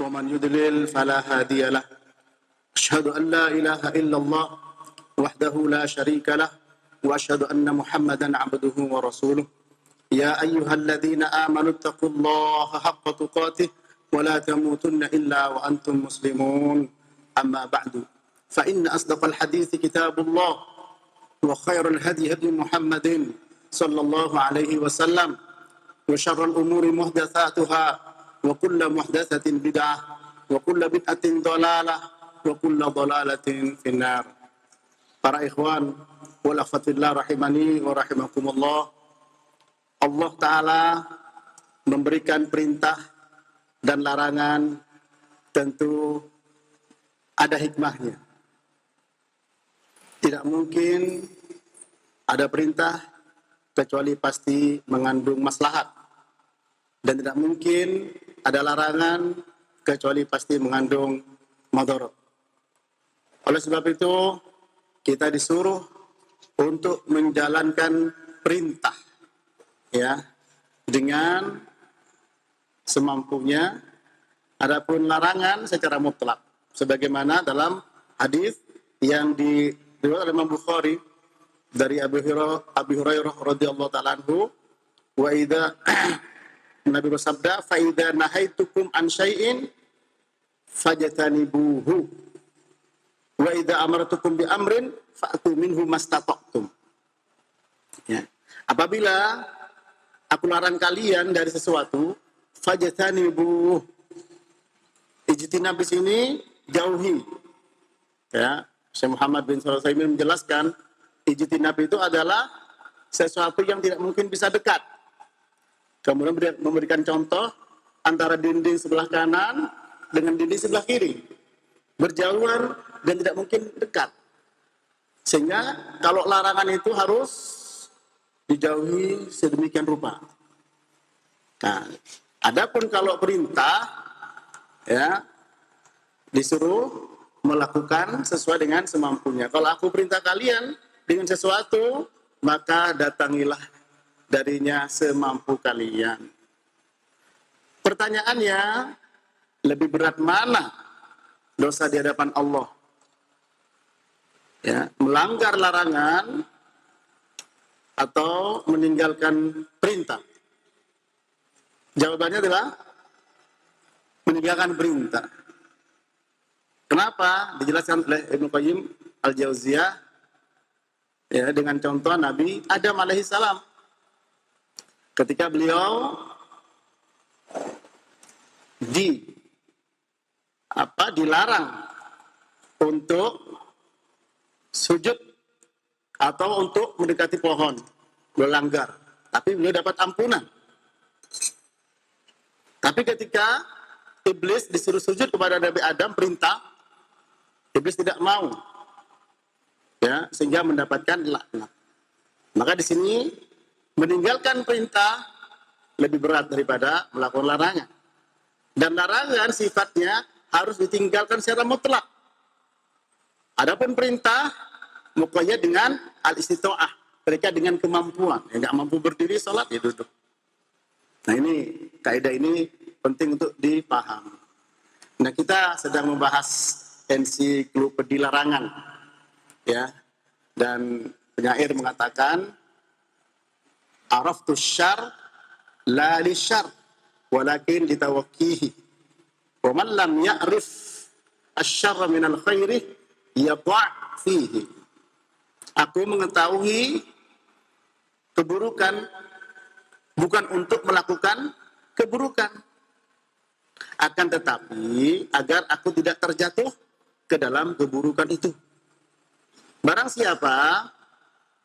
ومن يضلل فلا هادي له أشهد أن لا إله إلا الله وحده لا شريك له وأشهد أن محمدا عبده ورسوله يا أيها الذين آمنوا اتقوا الله حق تقاته ولا تموتن إلا وأنتم مسلمون أما بعد فإن أصدق الحديث كتاب الله وخير الهدي هدي محمد صلى الله عليه وسلم وشر الأمور محدثاتها وكل محدثة بدعة وكل بدعة ضلالة وكل ضلالة في النار. Para ikhwan wal akhwat fillah rahimani wa rahimakumullah, Allah Ta'ala memberikan perintah dan larangan tentu ada hikmahnya. Tidak mungkin ada perintah kecuali pasti mengandung maslahat. Dan tidak mungkin ada larangan kecuali pasti mengandung madarat. Oleh sebab itu, kita disuruh untuk menjalankan perintah ya dengan semampunya. Adapun larangan secara mutlak sebagaimana dalam hadis yang diriwayatkan oleh Imam Bukhari dari Abi Hurairah radhiyallahu taala anhu, wa idza Nabi bersabda, fa idza nahaitukum an syai'in fajtanibuhu wa idza amartukum bi amrin fa'tu minhu mastata'tum. Ya. Apabila aku larang kalian dari sesuatu, fajtanibuhu. Ijtinab di sini jauhi. Ya, Syekh Muhammad bin Shalih Al-Utsaimin menjelaskan, ijtinab itu adalah sesuatu yang tidak mungkin bisa dekat. Kemudian memberikan contoh antara dinding sebelah kanan dengan dinding sebelah kiri. Berjauhan dan tidak mungkin dekat. Sehingga kalau larangan itu harus dijauhi sedemikian rupa. Nah, adapun kalau perintah ya disuruh melakukan sesuai dengan semampunya. Kalau aku perintah kalian dengan sesuatu, maka datangilah darinya semampu kalian. Pertanyaannya, lebih berat mana dosa di hadapan Allah? Ya, melanggar larangan atau meninggalkan perintah? Jawabannya adalah meninggalkan perintah. Kenapa? Dijelaskan oleh Ibnu Qayyim Al-Jauziyah ya, dengan contoh Nabi Adam alaihissalam. Ketika beliau dilarang untuk sujud atau untuk mendekati pohon, melanggar, tapi beliau dapat ampunan. Tapi ketika iblis disuruh sujud kepada Nabi Adam, perintah, iblis tidak mau, ya, sehingga mendapatkan laknat. Maka di sini meninggalkan perintah lebih berat daripada melakukan larangan. Dan larangan sifatnya harus ditinggalkan secara mutlak. Adapun perintah muqayyad dengan al-istita'ah, mereka dengan kemampuan. Yang nggak mampu berdiri sholat ya duduk. Nah ini kaidah ini penting untuk dipahami. Nah kita sedang membahas ensiklopedia larangan, ya. Dan penyair mengatakan, araftu syarr la li syarr walakin litawakkihi wa man lam ya'rif asy-syarra minal khairi yata' fihi. Aku mengetahui keburukan bukan untuk melakukan keburukan, akan tetapi agar aku tidak terjatuh ke dalam keburukan itu. Barang siapa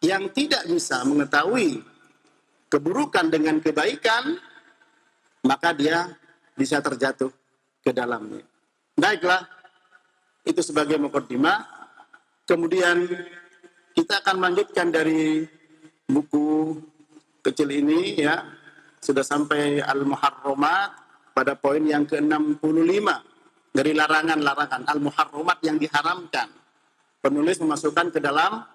yang tidak bisa mengetahui keburukan dengan kebaikan, maka dia bisa terjatuh ke dalamnya. Baiklah, itu sebagai mukaddimah. Kemudian kita akan melanjutkan dari buku kecil ini ya. Sudah sampai Al-Muharramat pada poin yang ke-65 dari larangan-larangan Al-Muharramat yang diharamkan. Penulis memasukkan ke dalam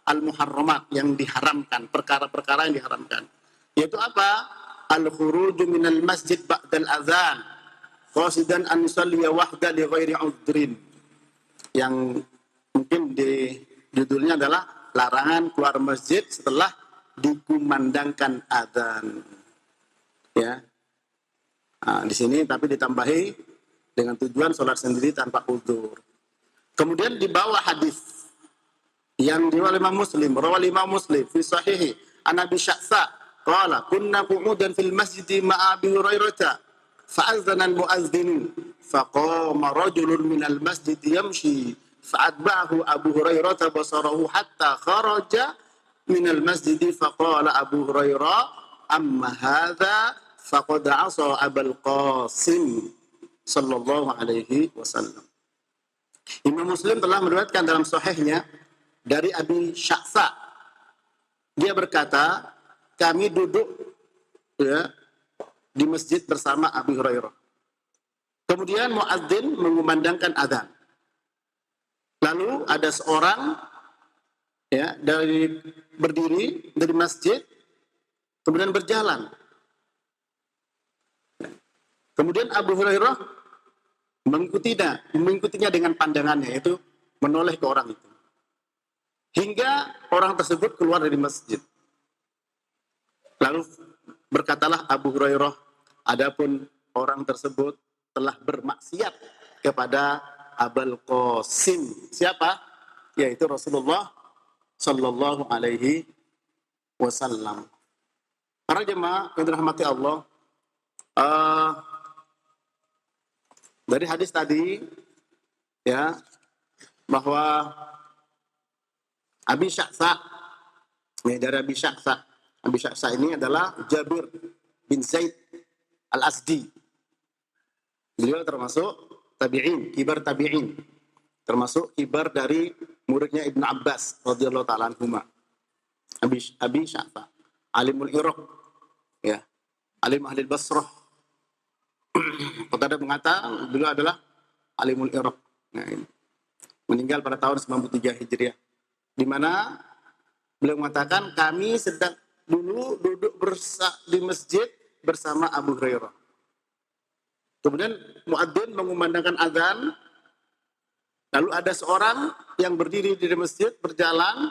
Al-Muharramat yang diharamkan, perkara-perkara yang diharamkan. Yaitu apa? Al-khuruju minal masjid ba'dal azan qasidan an yusalliya wahda li ghairi udhrin. Yang mungkin di judulnya adalah larangan keluar masjid setelah dikumandangkan adzan. Ya. Nah, di sini tapi ditambahi dengan tujuan sholat sendiri tanpa udzur. Kemudian di bawah hadis yang diriwayatkan Imam Muslim, rawal Imam Muslim fi sahihi an Abi Sya'sa qala kunna qu'udan fil masjid ma'a Abi Hurairah fa'adzana al-mu'adzin faqama rajulun minal masjid yamshi fa'atba'ahu Abu Hurairah basarahu hatta kharaja minal masjid faqala Abu Hurairah amma hadza faqad 'asa Abul Qasim sallallahu alaihi wasallam. Imam Muslim telah meriwayatkan dalam sahihnya dari Abi Sya'sa. Dia berkata, kami duduk ya di masjid bersama Abi Hurairah. Kemudian muadzin mengumandangkan adzan. Lalu ada seorang ya dari berdiri dari masjid kemudian berjalan. Kemudian Abu Hurairah mengikutinya dengan pandangannya, yaitu menoleh ke orang itu. Hingga orang tersebut keluar dari masjid. Lalu berkatalah Abu Hurairah, adapun orang tersebut telah bermaksiat kepada Abul Qasim. Siapa? Yaitu Rasulullah sallallahu alaihi wasallam. Para jemaah yang dirahmati Allah, dari hadis tadi ya bahwa Abi Sya'sa, dari Abi Sya'sa ini adalah Jabir bin Zaid Al-Asdi. Beliau termasuk tabi'in, kibar tabi'in. Termasuk kibar dari muridnya Ibnu Abbas radhiyallahu ta'ala anhuma. Abi Sya'sa, alimul Iraq, ya, alim ahli Basrah. Qatadah mengatakan beliau adalah alimul Iraq. Nah, ini. Meninggal pada tahun 93 Hijriah. Di mana beliau mengatakan kami sedang dulu duduk di masjid bersama Abu Hurairah. Kemudian muadzin mengumandangkan azan. Lalu ada seorang yang berdiri di masjid berjalan.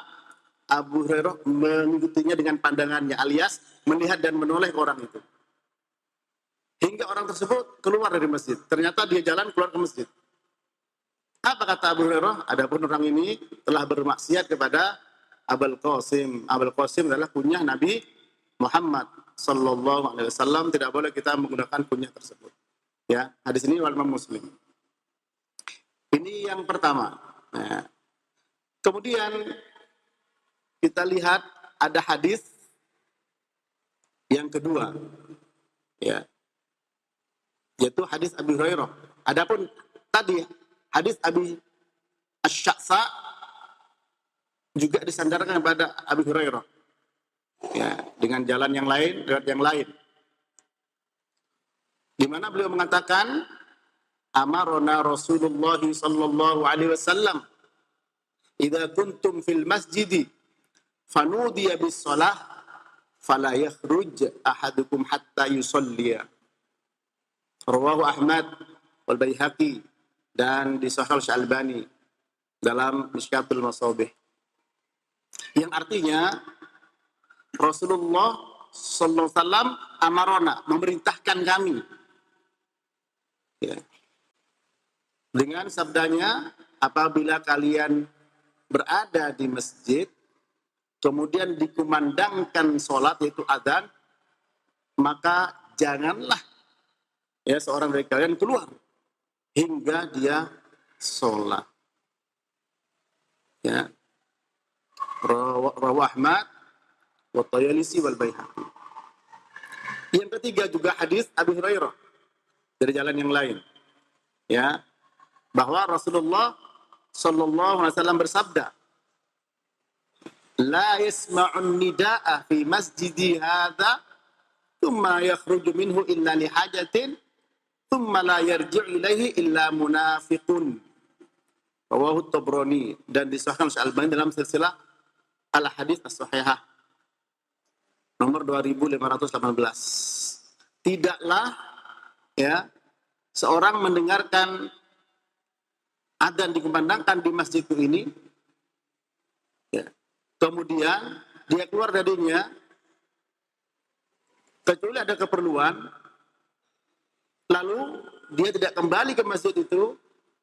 Abu Hurairah mengikutinya dengan pandangannya alias melihat dan menoleh orang itu. Hingga orang tersebut keluar dari masjid. Ternyata dia jalan keluar ke masjid. Apa kata Abu Hurairah? Adapun orang ini telah bermaksiat kepada Abul Qasim. Abul Qasim adalah kunyah Nabi Muhammad sallallahu alaihi wasallam. Tidak boleh kita menggunakan kunyah tersebut. Ya, hadis ini riwayat Imam Muslim. Ini yang pertama. Nah, kemudian kita lihat ada hadis yang kedua. Ya. Yaitu hadis Abi Hurairah. Adapun tadi hadis Abi Sya'sa juga disandarkan kepada Abi Hurairah. Ya, dengan jalan yang lain, riwayat yang lain. Di mana beliau mengatakan, amarona Rasulullah sallallahu alaihi wasallam idza kuntum fil masjidi fanudiya bis shalah fala yakhruj ahadukum hatta yusalliya. Rawahu Ahmad wal Baihaqi dan disahihkan Syalbani dalam Mishkatul Masabih. Yang artinya Rasulullah sallallahu alaihi wasallam amarona, memerintahkan kami. Ya. Dengan sabdanya, apabila kalian berada di masjid kemudian dikumandangkan sholat yaitu adzan, maka janganlah ya seorang dari kalian keluar hingga dia sholat. Ya. Rawahu Ahmad wa Tayalisi wal Baihaqi. Yang ketiga juga hadis Abu Hurairah dari jalan yang lain. Ya. Bahwa Rasulullah sallallahu alaihi wasallam bersabda, "La yasma'un nida'a fi masjidi hadza, thumma yakhruju minhu illa li hajatin, thumma la yarji'u ilaihi illa munafiqun." Rawahu Tabrani dan disahihkan Al-Albani dalam silsilah Al-Hadits As-Sahihah nomor 2518. Tidaklah ya seorang mendengarkan adzan dikumandangkan di masjidku ini, ya, kemudian dia keluar darinya, kecuali ada keperluan, lalu dia tidak kembali ke masjid itu,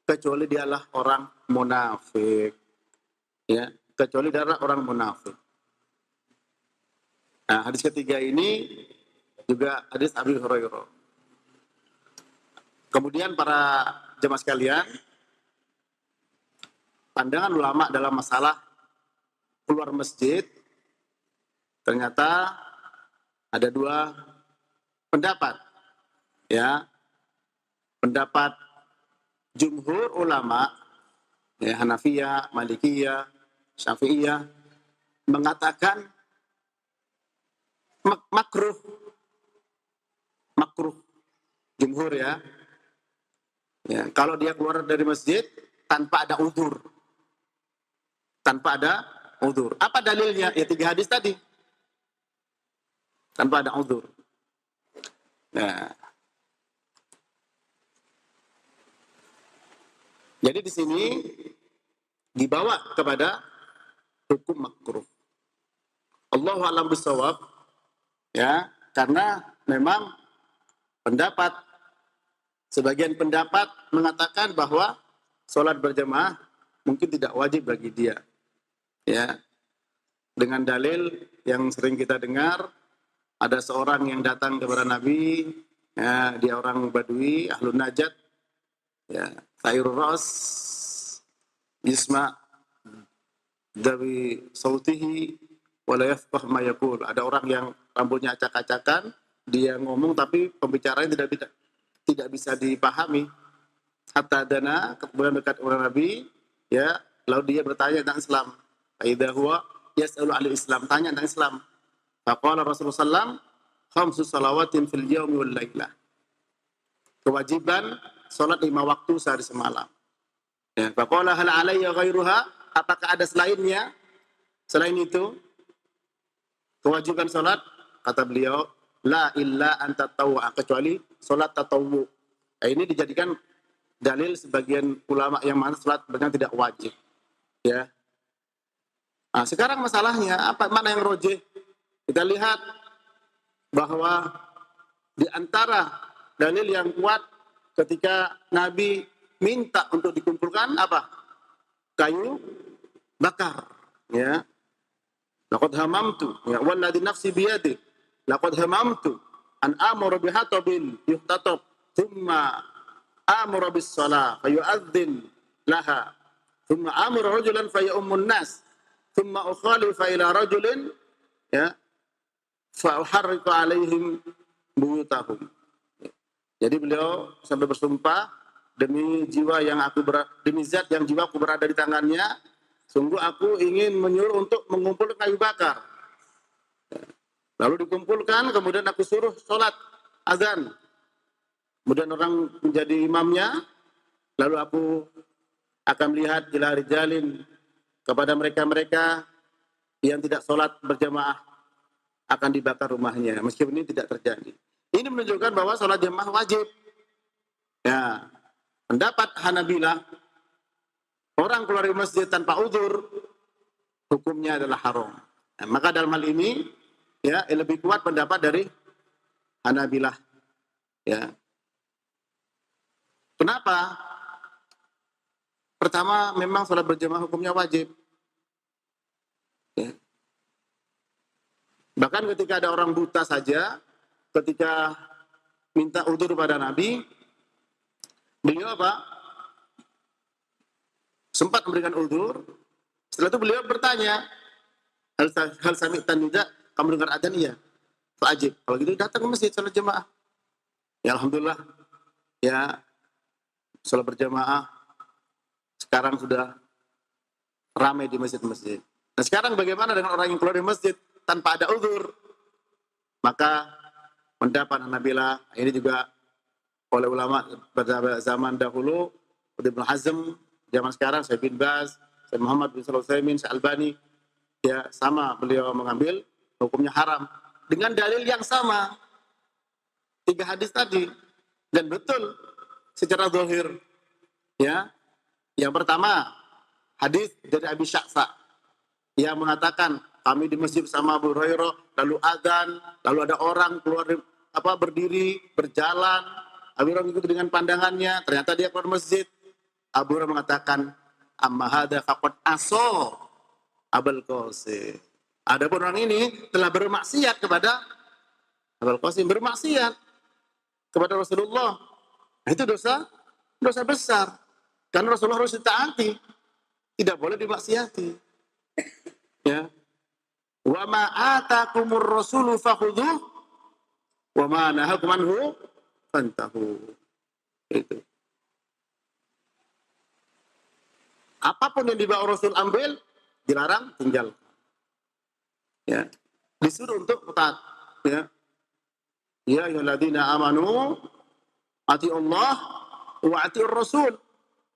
kecuali dialah orang munafik. Ya, kecuali dia adalah orang munafik. Nah, hadis ketiga ini juga hadis Abi Hurairah. Kemudian para jemaah sekalian, pandangan ulama dalam masalah keluar masjid ternyata ada dua pendapat. Ya. Pendapat jumhur ulama, ya, Hanafiyah, Malikiyah, Syafi'iyah mengatakan makruh. Makruh. Jumhur ya. Ya, kalau dia keluar dari masjid tanpa ada udzur. Tanpa ada udzur. Apa dalilnya? Ya 3 hadis tadi. Tanpa ada udzur. Nah. Jadi di sini dibawa kepada hukum makruh. Allahu a'lam bishawab. Ya, karena memang sebagian pendapat mengatakan bahwa sholat berjamaah mungkin tidak wajib bagi dia. Ya, dengan dalil yang sering kita dengar, ada seorang yang datang kepada Nabi, ya, dia orang Badui, Ahlun Najat, ya, Khairur Ras, Yisma, Dawi Sautihi, wala yafqah ma yaqul. Ada orang yang rambutnya acak-acakan, dia ngomong tapi pembicaranya tidak bisa dipahami. Hatta dana, kemudian dekat orang Nabi, ya, lalu dia bertanya tentang Islam. Idza huwa yas'alu al-Islam, tanya tentang Islam. Faqala Rasulullah sallam, khamsu salawatin fil yaumi wal lailah. Kewajiban salat 5 waktu sehari semalam. Ya, faqala hal alayya ghairuha, apakah ada selainnya? Selain itu, kewajiban salat, kata beliau, la illa an tatawwa, kecuali salat tatawwu. Ini dijadikan dalil sebagian ulama yang mana salat berjamaah tidak wajib. Ya. Nah, sekarang masalahnya apa? Mana yang rojih? Kita lihat bahwa di antara dalil yang kuat ketika Nabi minta untuk dikumpulkan apa? Kayu bakar. Ya. Laqad hamamtu, ya, walladzi nafsi biyadi, laqad hamamtu an amura bihatabin yuhtatab, thumma amura bis shalah fayu'adzin laha, thumma amura rajulan fayummun nas, thumma ukhalifa ila rajulin, ya, fa uharriqu alaihim buyutahum. Jadi beliau sampai bersumpah, demi zat yang jiwaku berada di tangannya, sungguh aku ingin menyuruh untuk mengumpulkan kayu bakar. Lalu dikumpulkan, kemudian aku suruh sholat azan. Kemudian orang menjadi imamnya, lalu aku akan melihat ila rijalin, kepada mereka-mereka yang tidak sholat berjamaah akan dibakar rumahnya. Meskipun ini tidak terjadi. Ini menunjukkan bahwa sholat jamaah wajib. Ya, pendapat Hanabilah, orang keluar dari masjid tanpa uzur, hukumnya adalah haram. Nah, maka dalam hal ini, ya, lebih kuat pendapat dari Hanabilah. Ya. Kenapa? Pertama, memang sholat berjamaah hukumnya wajib. Ya. Bahkan ketika ada orang buta saja, ketika minta uzur pada Nabi, beliau apa? Sempat memberikan uzur. Setelah itu beliau bertanya, hal sami'tan nida, kamu dengar adzan? Iya. Fa'ajib. Kalau gitu datang ke masjid salat jamaah. Ya alhamdulillah. Ya, salat berjamaah sekarang sudah ramai di masjid-masjid. Nah sekarang bagaimana dengan orang yang keluar dari masjid tanpa ada uzur? Maka pendapat Hanabilah ini juga oleh ulama pada zaman dahulu, Ibnu Hazm, zaman sekarang Syekh bin Baz, Syekh Muhammad bin Shalih Al-Utsaimin, Syekh Albani, ya sama beliau mengambil hukumnya haram dengan dalil yang sama, 3 hadis tadi. Dan betul secara zahir. Ya. Yang pertama, hadis dari Abi Sya'sa yang mengatakan kami di masjid bersama Abu Hurairah, lalu adzan, lalu ada orang keluar berdiri, berjalan, Abu Hurairah mengikuti dengan pandangannya, ternyata dia keluar masjid. Abu Hurairah mengatakan, amma hadza faqad aso Abul Qasim. Adapun orang ini telah bermaksiat kepada Abul Qasim, bermaksiat kepada Rasulullah. Itu dosa besar. Karena Rasulullah harus ditaati, tidak boleh dimaksiati. Ya. Wa ma atakumur rasulu fakhudhuh wa ma nahakum anhu fantahu. Itu. Apapun yang dibawa Rasul ambil, dilarang tinggal. Ya. Disuruh untuk taat, ya. Ya ayyuhalladzina amanu atiiullah wa atiiur rasul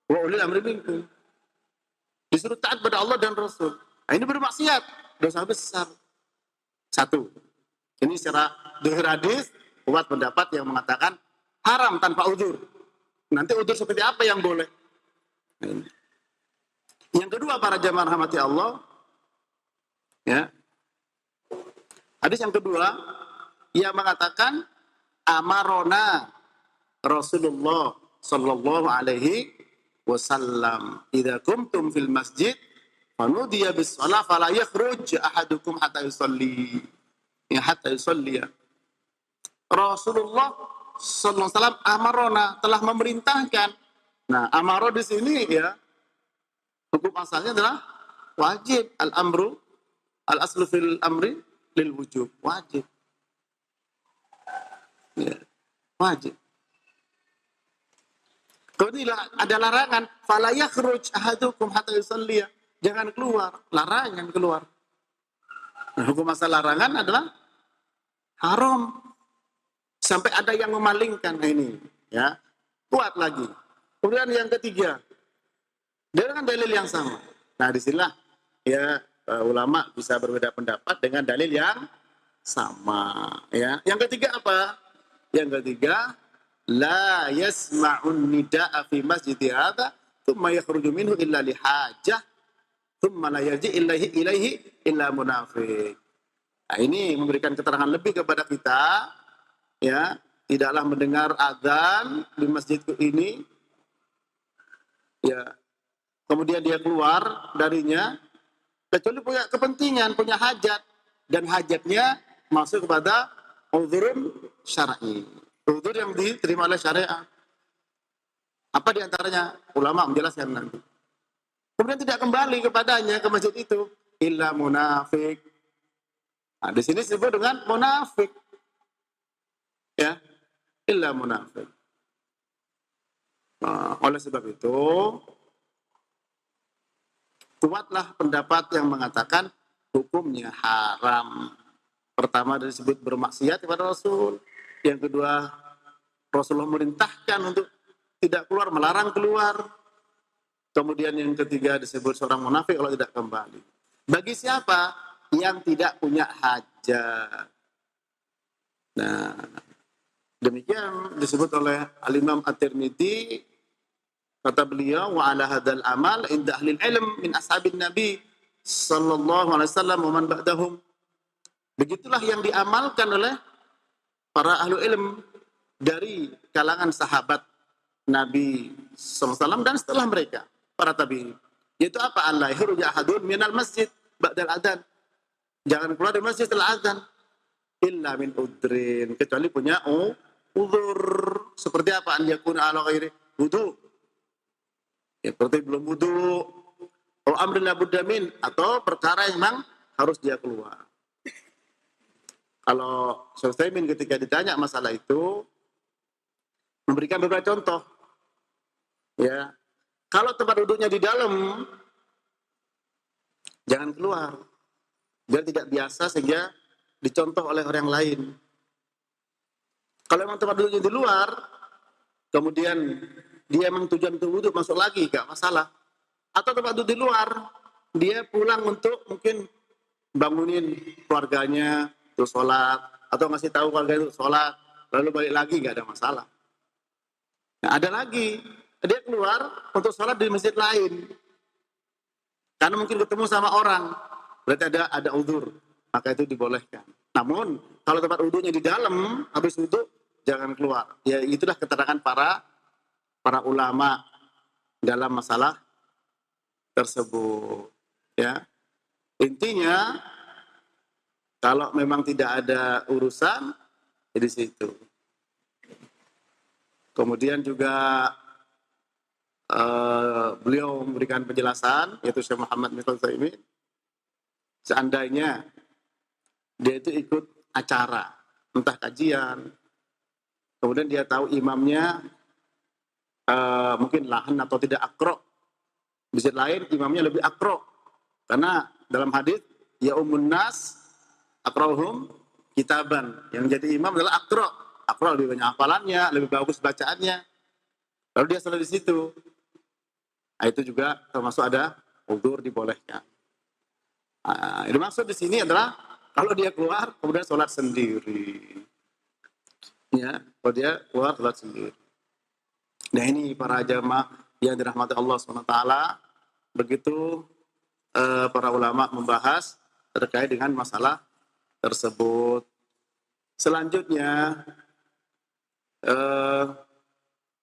wa ulil amri minkum. Disuruh taat pada Allah dan Rasul. Nah, ini bermaksiat, dosa besar. Satu. Ini secara dohir hadis buat pendapat yang mengatakan haram tanpa udzur. Nanti udzur seperti apa yang boleh? Nah, yang kedua, para jamaah rahmati Allah, ya. Hadis yang kedua, ia mengatakan amarona Rasulullah sallallahu alaihi wasallam idza kumtum fil masjid fanudiya bis shalah fala yakhruj ahadukum hatta yusalli. Ya, hatta yusalli. Rasulullah sallallahu alaihi wasallam amarona, telah memerintahkan. Nah, amaro di sini ya hukum asalnya adalah wajib. Al-amru al-aslu fil amri lil wujub, wajib. Ya, wajib. Kemudian ada larangan, fala yakhruj ahadukum hatta yusalli. Jangan keluar, larangan keluar. Nah, hukum asal larangan adalah haram. Sampai ada yang memalingkan. Nah, ini, ya. Kuat lagi. Kemudian yang ketiga, dengan dalil yang sama. Nah, disinilah ya ulama bisa berbeda pendapat dengan dalil yang sama. Ya. Yang ketiga apa? Yang ketiga, la yasma'un nida'a fi masjidi hadha thumma yakhruju minhu illa lihajah thumma la yarji' ilaihi illa munafiq. Nah, ini memberikan keterangan lebih kepada kita, ya, tidaklah mendengar azan di masjidku ini, ya, kemudian dia keluar darinya kecuali punya kepentingan, punya hajat, dan hajatnya masuk kepada uzurun syar'i, uzur yang diterima oleh syariat. Apa diantaranya? Ulama menjelaskan nanti. Kemudian tidak kembali kepadanya, ke masjid itu, illa munafik. Nah, di sini disebut dengan munafik, ya, illa munafik. Nah, oleh sebab itu, kuatlah pendapat yang mengatakan hukumnya haram. Pertama disebut bermaksiat kepada Rasul. Yang kedua, Rasulullah merintahkan untuk tidak keluar, melarang keluar. Kemudian yang ketiga disebut seorang munafik kalau tidak kembali. Bagi siapa yang tidak punya hajat. Nah, demikian disebut oleh Al-Imam At-Tirmidzi, kata beliau, wa ala hadzal amal inda ahli ilm min ashabin nabi sallallahu alaihi wasallam wa man ba'dahum. Begitulah yang diamalkan oleh para ahli ilm dari kalangan sahabat Nabi sallallahu alaihi wasallam dan setelah mereka, para tabi'in. Yaitu apa? Allah yakhruju ahadun minal masjid ba'dal adzan. Jangan keluar dari masjid setelah adzan illa min udrin, kecuali punya uzur. Seperti apa? An yakuna ala ghairi wudu. Ya, seperti belum wudu. Atau amrin la budda min, atau perkara yang memang harus dia keluar. Kalau Syekh Utsaimin ketika ditanya masalah itu memberikan beberapa contoh. Ya. Kalau tempat duduknya di dalam, jangan keluar. Biar tidak biasa sehingga dicontoh oleh orang lain. Kalau memang tempat duduknya di luar, kemudian dia memang tujuan untuk wudhu, masuk lagi, gak masalah. Atau tempat duduk di luar, dia pulang untuk mungkin bangunin keluarganya, terus sholat, atau ngasih tahu keluarga itu sholat, lalu balik lagi, gak ada masalah. Nah, ada lagi, dia keluar untuk sholat di masjid lain. Karena mungkin ketemu sama orang, berarti ada uzur, maka itu dibolehkan. Namun kalau tempat wudhunya di dalam, habis wudhu jangan keluar. Ya itulah keterangan para ulama dalam masalah tersebut. Ya intinya kalau memang tidak ada urusan di situ. Kemudian juga beliau memberikan penjelasan, yaitu Syekh Muhammad bin Utsaimin, seandainya dia itu ikut acara, entah kajian, kemudian dia tahu imamnya mungkin lahan atau tidak akro, masjid lain imamnya lebih akro, karena dalam hadis ya ummun nas akrohum kitaban, yang jadi imam adalah akro lebih banyak hafalannya, lebih bagus bacaannya, lalu dia salah di situ. Nah, itu juga termasuk ada uzur dibolehkan. Nah, yang dimaksud di sini adalah kalau dia keluar kemudian sholat sendiri. Ya, kalau dia keluar sholat sendiri. Nah ini para jamaah yang dirahmati Allah SWT, begitu para ulama membahas terkait dengan masalah tersebut. Selanjutnya,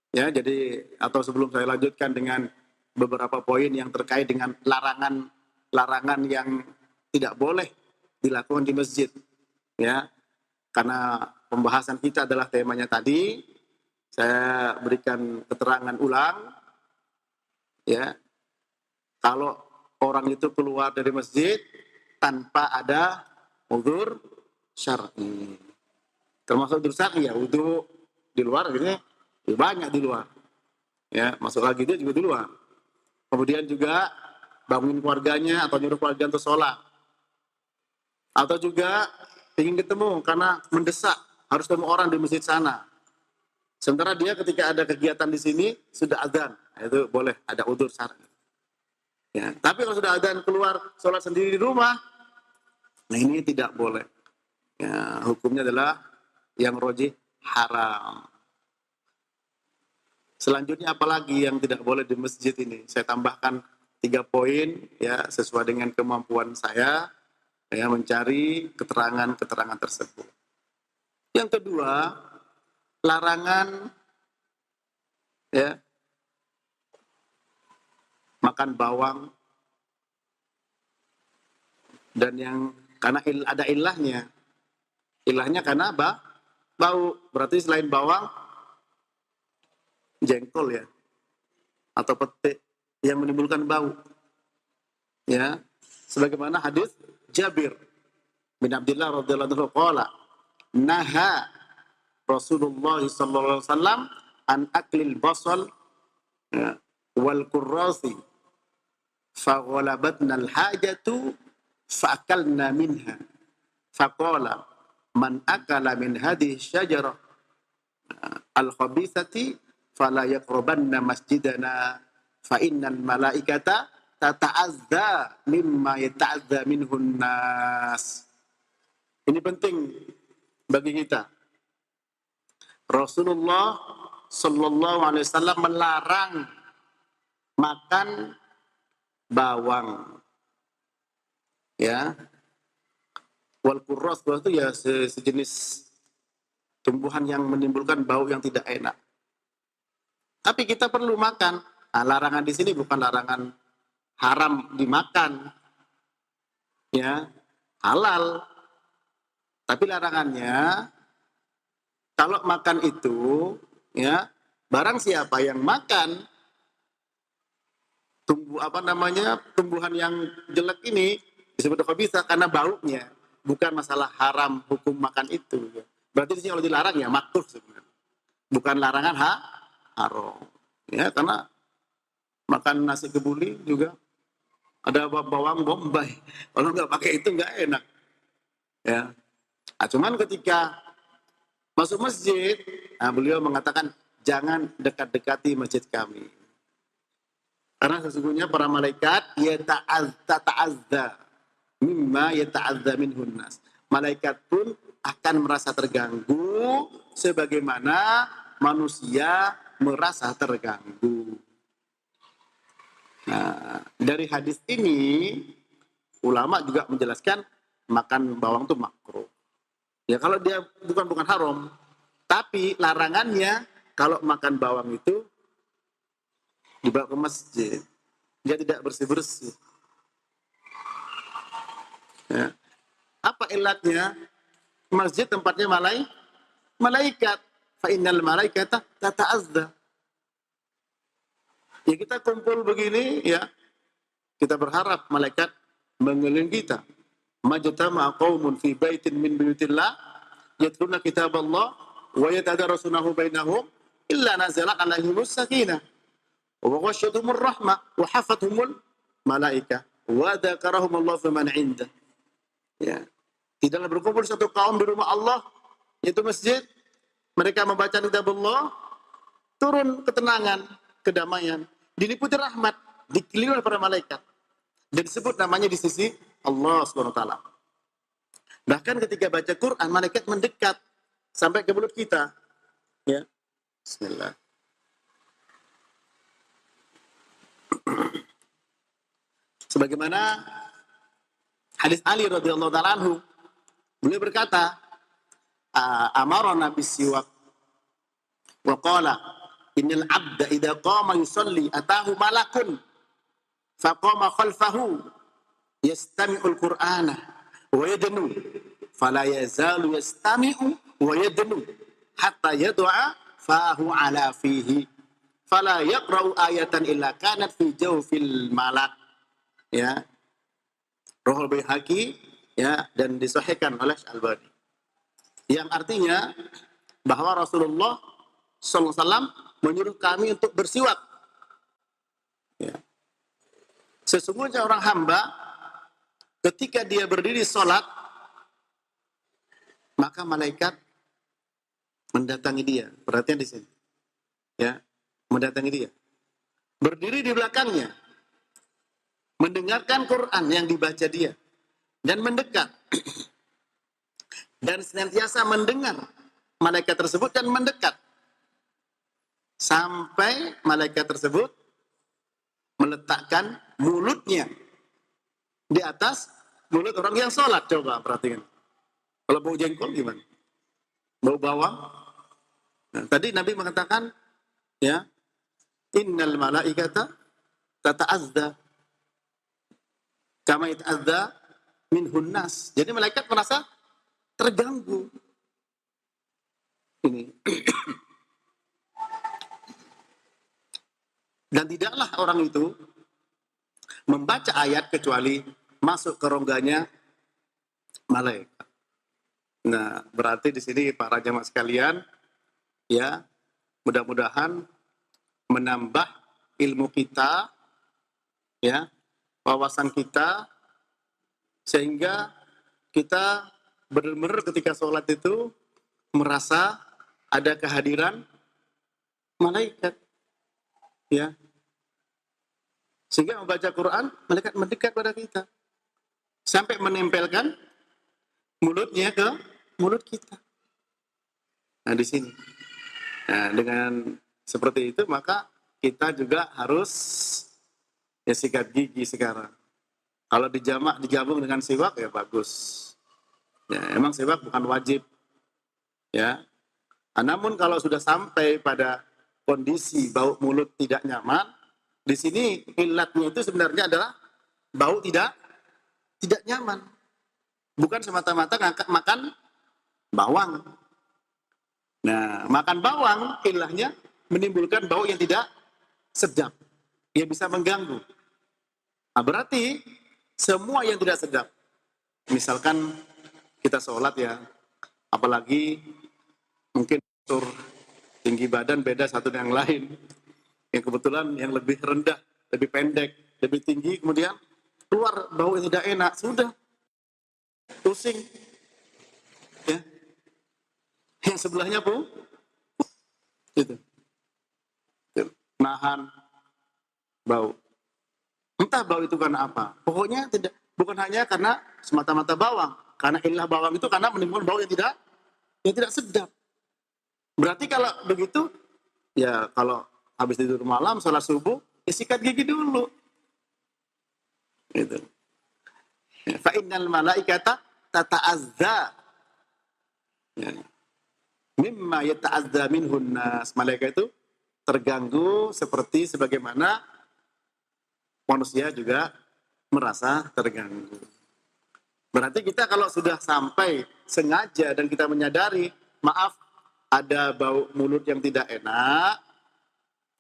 ya jadi atau sebelum saya lanjutkan dengan beberapa poin yang terkait dengan larangan yang tidak boleh dilakukan di masjid, ya karena pembahasan kita adalah temanya tadi, saya berikan keterangan ulang, ya kalau orang itu keluar dari masjid tanpa ada uzur syar'i, termasuk uzur syar'i ya wudu di luar, gitu banyak di luar, ya masuk lagi dia juga di luar. Kemudian juga bangun keluarganya atau nyuruh keluarga untuk sholat. Atau juga ingin ketemu karena mendesak, harus ketemu orang di masjid sana. Sementara dia ketika ada kegiatan di sini sudah adzan, itu boleh, ada uzur syar'i. Ya, tapi kalau sudah adzan keluar sholat sendiri di rumah, nah ini tidak boleh. Ya, hukumnya adalah yang rojih haram. Selanjutnya apalagi yang tidak boleh di masjid ini? Saya tambahkan 3 poin ya sesuai dengan kemampuan saya ya mencari keterangan-keterangan tersebut. Yang kedua, larangan ya makan bawang, dan yang karena ada ilahnya. Ilahnya karena bau. Berarti selain bawang jengkol ya atau petik yang menimbulkan bau, ya sebagaimana hadis Jabir bin Abdullah radhiyallahu anhu qala naha Rasulullah sallallahu alaihi wasallam an aklil basal ya, wal kurrasi fa ghalabatna al hajatu fa akalna minha faqala man akala min hadhihi syajarah al khabithati fala yaqrabanna masjidana fa innal malaikata tata'azza mimma yata'azza minhun nas. Ini penting bagi kita. Rasulullah sallallahu alaihi wasallam melarang makan bawang. Ya. Wal kurras itu ya sejenis tumbuhan yang menimbulkan bau yang tidak enak. Tapi kita perlu makan. Nah, larangan di sini bukan larangan haram dimakan, ya halal. Tapi larangannya kalau makan itu, ya barang siapa yang makan tumbuhan yang jelek ini disebut khabithah karena baunya, bukan masalah haram hukum makan itu. Ya. Berarti di sini kalau dilarang ya makruh sebenarnya, bukan larangan haram. Ya karena makan nasi kebuli juga ada bawang bombay. Kalau nggak pakai itu nggak enak. Ya. Nah, cuman ketika masuk masjid, nah beliau mengatakan jangan dekat-dekati masjid kami. Karena sesungguhnya para malaikat yata'azza mimma yata'azza minhun nas. Malaikat pun akan merasa terganggu sebagaimana manusia merasa terganggu. Nah, dari hadis ini ulama juga menjelaskan makan bawang itu makruh. Ya kalau dia bukan haram, tapi larangannya kalau makan bawang itu dibawa ke masjid, dia tidak bersih-bersih. Ya. Apa ilatnya? Masjid tempatnya malaikat. Fa innal malaikata tata'azza. Ya kita kumpul begini ya, kita berharap malaikat mengelilingi kita. Majtama'a qaumun fi baitin min buyutillah yatluna kitaballah wa yatadarasunahu bainahum illa nazalat alaihimus sakinah wa ghasyiyatuhumur rahmah wa hafathumul malaikah wa dzakarahumullahu fiman 'indah. Ya. Tidaklah berkumpul satu kaum di rumah Allah, yaitu masjid. Mereka membaca kitabullah, turun ketenangan, kedamaian, diliputi rahmat, dikelilingi oleh para malaikat. Dan disebut namanya di sisi Allah SWT. Bahkan ketika baca Quran, malaikat mendekat sampai ke mulut kita. Ya. Bismillah. Sebagaimana hadis Ali radhiyallahu ta'ala anhu, beliau berkata, amarana bisiwak wa qala innal abda idza qama yusalli atahu malakun faqama khalfahu yastami'ul qur'ana wa yadnu fala yazalu yastami'u wa yadnu hatta yad'a fahu ala fihi fala yaqra'u ayatan illa kanat fi jawfil malak. Ya, Rohul Baihaqi ya, dan disahihkan oleh Al-Albani. Yang artinya bahwa Rasulullah SAW menyuruh kami untuk bersiwak. Ya. Sesungguhnya orang hamba ketika dia berdiri sholat, maka malaikat mendatangi dia. Perhatian di sini, ya, mendatangi dia, berdiri di belakangnya, mendengarkan Quran yang dibaca dia, dan mendekat. Dan senantiasa mendengar malaikat tersebut dan mendekat. Sampai malaikat tersebut meletakkan mulutnya di atas mulut orang yang sholat. Coba perhatikan. Kalau bau jengkol gimana? Bau bawang? Nah, tadi Nabi mengatakan, ya, innal malaikata tata'azza kama yata'azza minhun nas. Jadi malaikat merasa terganggu. Ini. Dan tidaklah orang itu membaca ayat kecuali masuk ke rongganya malaikat. Nah, berarti di sini para jamaah sekalian, ya, mudah-mudahan menambah ilmu kita, ya, wawasan kita, sehingga kita benar-benar ketika sholat itu merasa ada kehadiran malaikat, ya, sehingga membaca Quran malaikat mendekat pada kita sampai menempelkan mulutnya ke mulut kita. Nah di sini, nah, dengan seperti itu maka kita juga harus ya sikat gigi sekarang. Kalau digabung dengan siwak ya bagus. Ya, emang siwak bukan wajib, ya. Namun kalau sudah sampai pada kondisi bau mulut tidak nyaman, di sini ilatnya itu sebenarnya adalah bau tidak nyaman, bukan semata-mata makan bawang. Nah, makan bawang ilahnya menimbulkan bau yang tidak sedap, dia bisa mengganggu. Nah, berarti semua yang tidak sedap, misalkan kita sholat ya, apalagi mungkin tinggi badan beda satu dengan yang lain, yang kebetulan yang lebih rendah, lebih pendek, lebih tinggi, kemudian keluar bau yang tidak enak, sudah pusing, ya. Yang sebelahnya pun itu nahan bau. Entah bau itu karena apa. Pokoknya bukan hanya karena semata-mata bawang. Karena ilah bawang itu karena menimbulkan bau yang tidak sedap. Berarti kalau begitu, ya kalau habis tidur malam, sholat subuh, ya sikat gigi dulu. Gitu. Fa innal malaikata tata'azza. Ya. Mimma yata'azza minhun nas. Malaikat itu terganggu seperti sebagaimana manusia juga merasa terganggu. Berarti kita kalau sudah sampai sengaja dan kita menyadari, maaf, ada bau mulut yang tidak enak,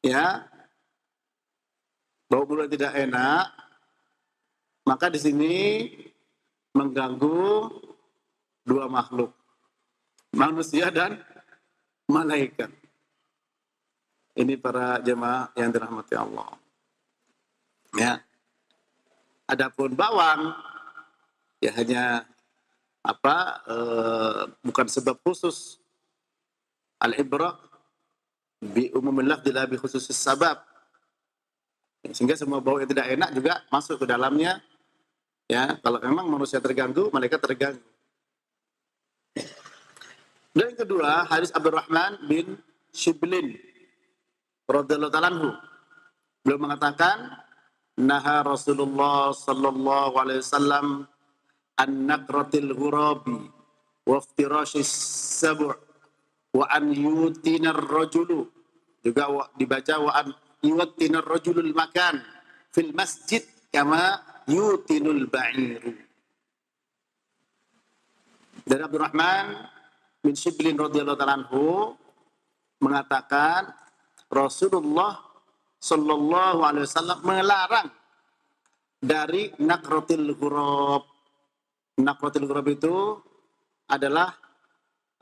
ya, bau mulut yang tidak enak, maka di sini mengganggu dua makhluk, manusia dan malaikat. Ini para jemaah yang dirahmati Allah. Ya. Adapun bawang, ya hanya bukan sebab khusus. Al-ibrah bi umumil lafzi la bi khususis sabab. Sehingga semua bau yang tidak enak juga masuk ke dalamnya. Ya, kalau memang manusia terganggu, malaikat terganggu. Dan yang kedua, hadis Abdurrahman bin Shiblin radhiyallahu ta'ala anhu. Beliau mengatakan, naha Rasulullah sallallahu alaihi wasallam an nakratil ghurabi wa iftirasyis sab' wa an yutinar rajulu, juga dibaca wa an yutinar rajulul makan fil masjid kama yutinul ba'iru. Dari Abdurrahman bin Shiblin radhiyallahu ta'ala anhu mengatakan Rasulullah sallallahu alaihi wasallam melarang dari nakratil ghurab. Nakratil ghurab itu adalah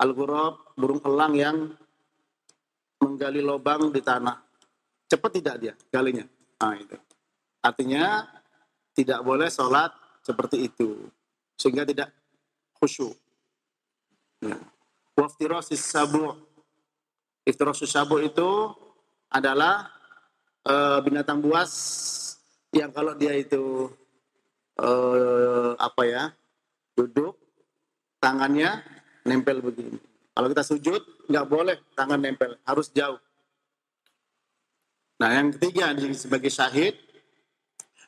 al-ghurab, burung elang yang menggali lubang di tanah. Cepat tidak dia galinya? Nah, itu. Artinya tidak boleh sholat seperti itu, sehingga tidak khusyuk. Ya. Waftirasis sabu'. Iftirasis sabu' itu adalah binatang buas yang kalau dia itu duduk, tangannya nempel begini. Kalau kita sujud, nggak boleh tangan nempel, harus jauh. Nah, yang ketiga sebagai syahid,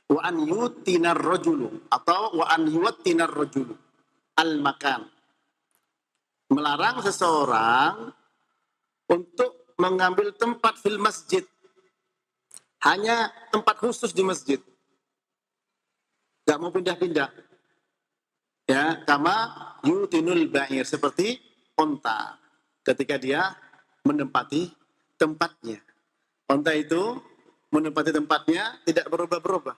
wa an yutinar rajulu atau wa an yuwattinar rajulu al-makan. Melarang seseorang untuk mengambil tempat fil masjid. Hanya tempat khusus di masjid. Nggak mau pindah-pindah. Ya, kama yutinul ba'ir, seperti onta ketika dia menempati tempatnya. Onta itu menempati tempatnya tidak berubah-berubah.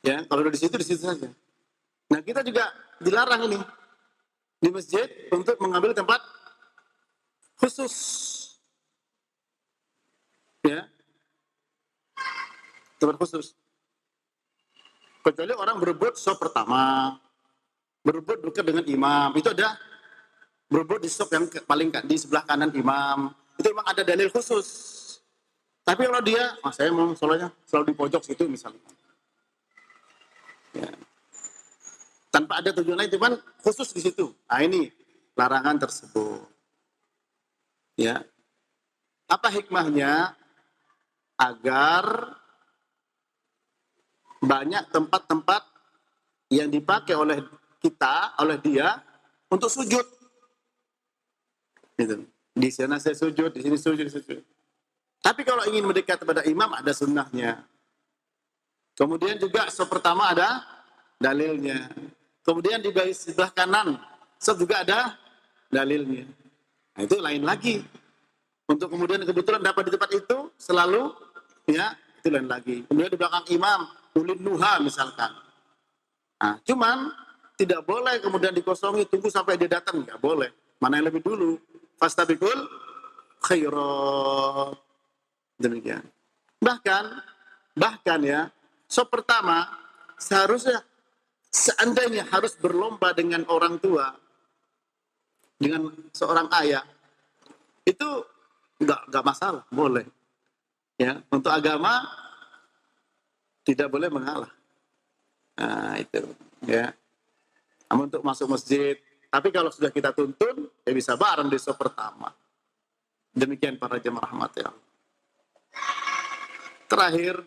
Ya, kalau di situ saja. Nah, kita juga dilarang ini di masjid untuk mengambil tempat khusus. Ya. Tempat khusus. Kecuali orang berebut sop pertama, berebut dekat dengan imam, itu ada berebut di sop yang paling di sebelah kanan imam, itu memang ada dalil khusus. Tapi kalau dia, saya mau sholatnya selalu di pojok situ misalnya, ya. Tanpa ada tujuan lain, cuman khusus di situ. Nah, ini larangan tersebut. Ya, apa hikmahnya? Agar banyak tempat-tempat yang dipakai oleh kita, oleh dia untuk sujud. Gitu. Di sana saya sujud, di sini sujud, di sini. Tapi kalau ingin mendekat kepada imam ada sunnahnya. Kemudian juga sop pertama ada dalilnya. Kemudian di sebelah kanan sop juga ada dalilnya. Nah, itu lain lagi. Untuk kemudian kebetulan dapat di tempat itu selalu, ya itu lain lagi. Kemudian di belakang imam ulin nuha misalkan. Nah, cuman tidak boleh kemudian dikosongi, tunggu sampai dia datang, nggak boleh. Mana yang lebih dulu? Fastabiqul khairat. Demikian. Bahkan ya, sop pertama seharusnya seandainya harus berlomba dengan orang tua, dengan seorang ayah, itu nggak masalah, boleh. Ya, untuk agama tidak boleh mengalah. Nah, itu ya. Namun untuk masuk masjid, tapi kalau sudah kita tuntun, ya bisa bareng di sop pertama. Demikian para jemaah rahmat ya. Terakhir,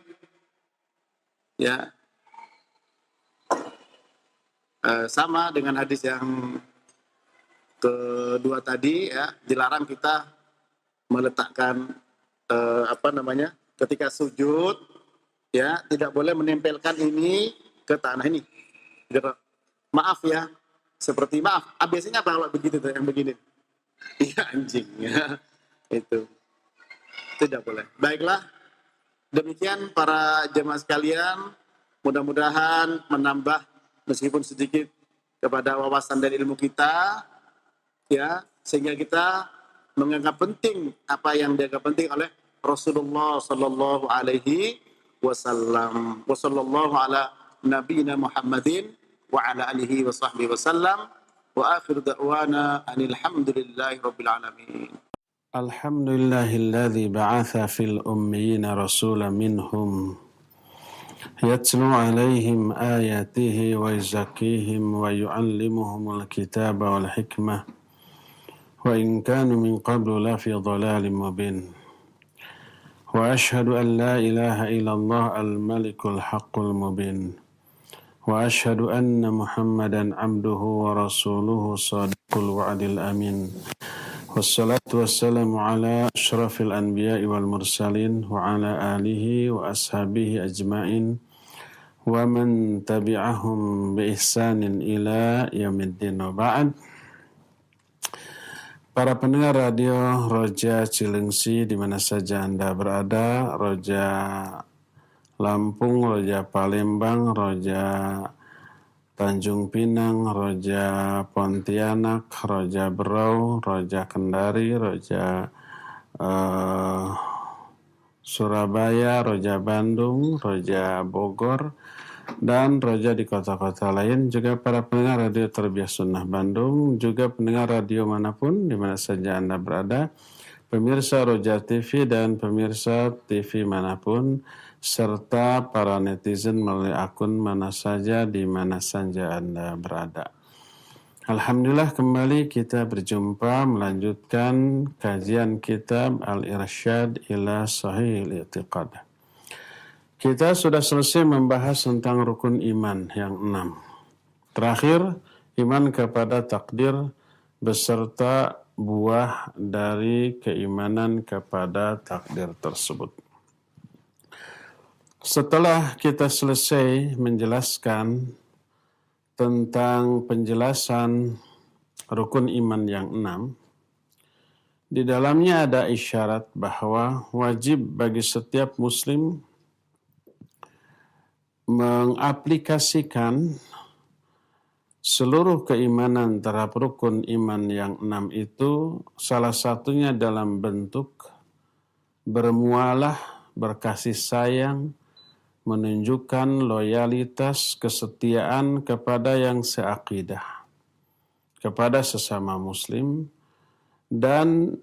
ya, sama dengan hadis yang kedua tadi, ya, dilarang kita meletakkan ketika sujud, ya, tidak boleh menempelkan ini ke tanah ini. Maaf ya, seperti maaf. Biasanya apa kalau begitu tuh, yang begini? Iya, anjing, ya, itu tidak boleh. Baiklah, demikian para jemaah sekalian, mudah-mudahan menambah meskipun sedikit kepada wawasan dan ilmu kita, ya, sehingga kita menganggap penting apa yang dianggap penting oleh Rasulullah sallallahu alaihi wasallam. Wa sallallahu ala nabiyina Muhammadin wa ala alihi wa sahbihi wasallam. Wa akhiru da'wana anil hamdulillahi rabbil alamin. Alhamdulillahilladzi ba'atha fil ummiyina rasulan minhum yatlu alaihim ayatihi wa yuzakkihim wa yu'allimuhumul kitaba wal hikmah wa in kanu min qablu la fi dhalalin mubin. Wa ashhadu an la ilaha illallah al-malikul haqqul mubin. Wa ashhadu anna Muhammadan abduhu wa rasuluhu sadiqul wa'dil amin. Wassalatu wassalamu ala asyrafil anbiya'i wal mursalin wa ala alihi wa ashabihi ajma'in wa man tabi'ahum bi ihsanin ila yaumiddin. Wa ba'd. Para pendengar radio Roja Cilengsi di mana saja Anda berada, Roja Lampung, Roja Palembang, Roja Tanjung Pinang, Roja Pontianak, Roja Berau, Roja Kendari, Roja Surabaya, Roja Bandung, Roja Bogor, dan Roja di kota-kota lain, juga para pendengar radio Terbiah Sunnah Bandung, juga pendengar radio manapun di mana saja Anda berada, pemirsa Roja TV dan pemirsa TV manapun, serta para netizen melalui akun mana saja di mana saja Anda berada. Alhamdulillah, kembali kita berjumpa melanjutkan kajian kitab Al-Irsyad ila Sahihil I'tiqad. Kita sudah selesai membahas tentang rukun iman yang 6. Terakhir, iman kepada takdir beserta buah dari keimanan kepada takdir tersebut. Setelah kita selesai menjelaskan tentang penjelasan rukun iman yang 6, di dalamnya ada isyarat bahwa wajib bagi setiap muslim mengaplikasikan seluruh keimanan terhadap rukun iman yang 6 itu, salah satunya dalam bentuk bermualah, berkasih sayang, menunjukkan loyalitas, kesetiaan kepada yang seakidah, kepada sesama muslim. Dan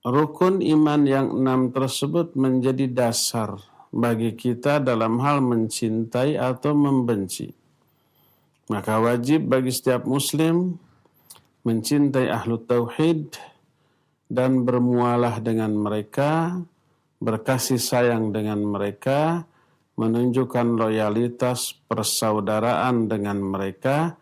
rukun iman yang 6 tersebut menjadi dasar bagi kita dalam hal mencintai atau membenci. Maka wajib bagi setiap muslim mencintai ahlu tauhid dan bermualah dengan mereka, berkasih sayang dengan mereka, menunjukkan loyalitas persaudaraan dengan mereka,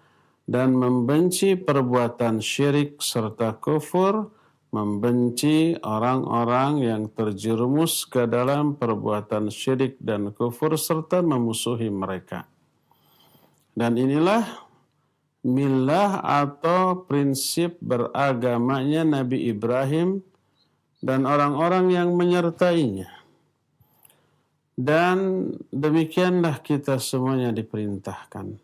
dan membenci perbuatan syirik serta kufur, membenci orang-orang yang terjerumus ke dalam perbuatan syirik dan kufur serta memusuhi mereka. Dan inilah millah atau prinsip beragamanya Nabi Ibrahim dan orang-orang yang menyertainya. Dan demikianlah kita semuanya diperintahkan.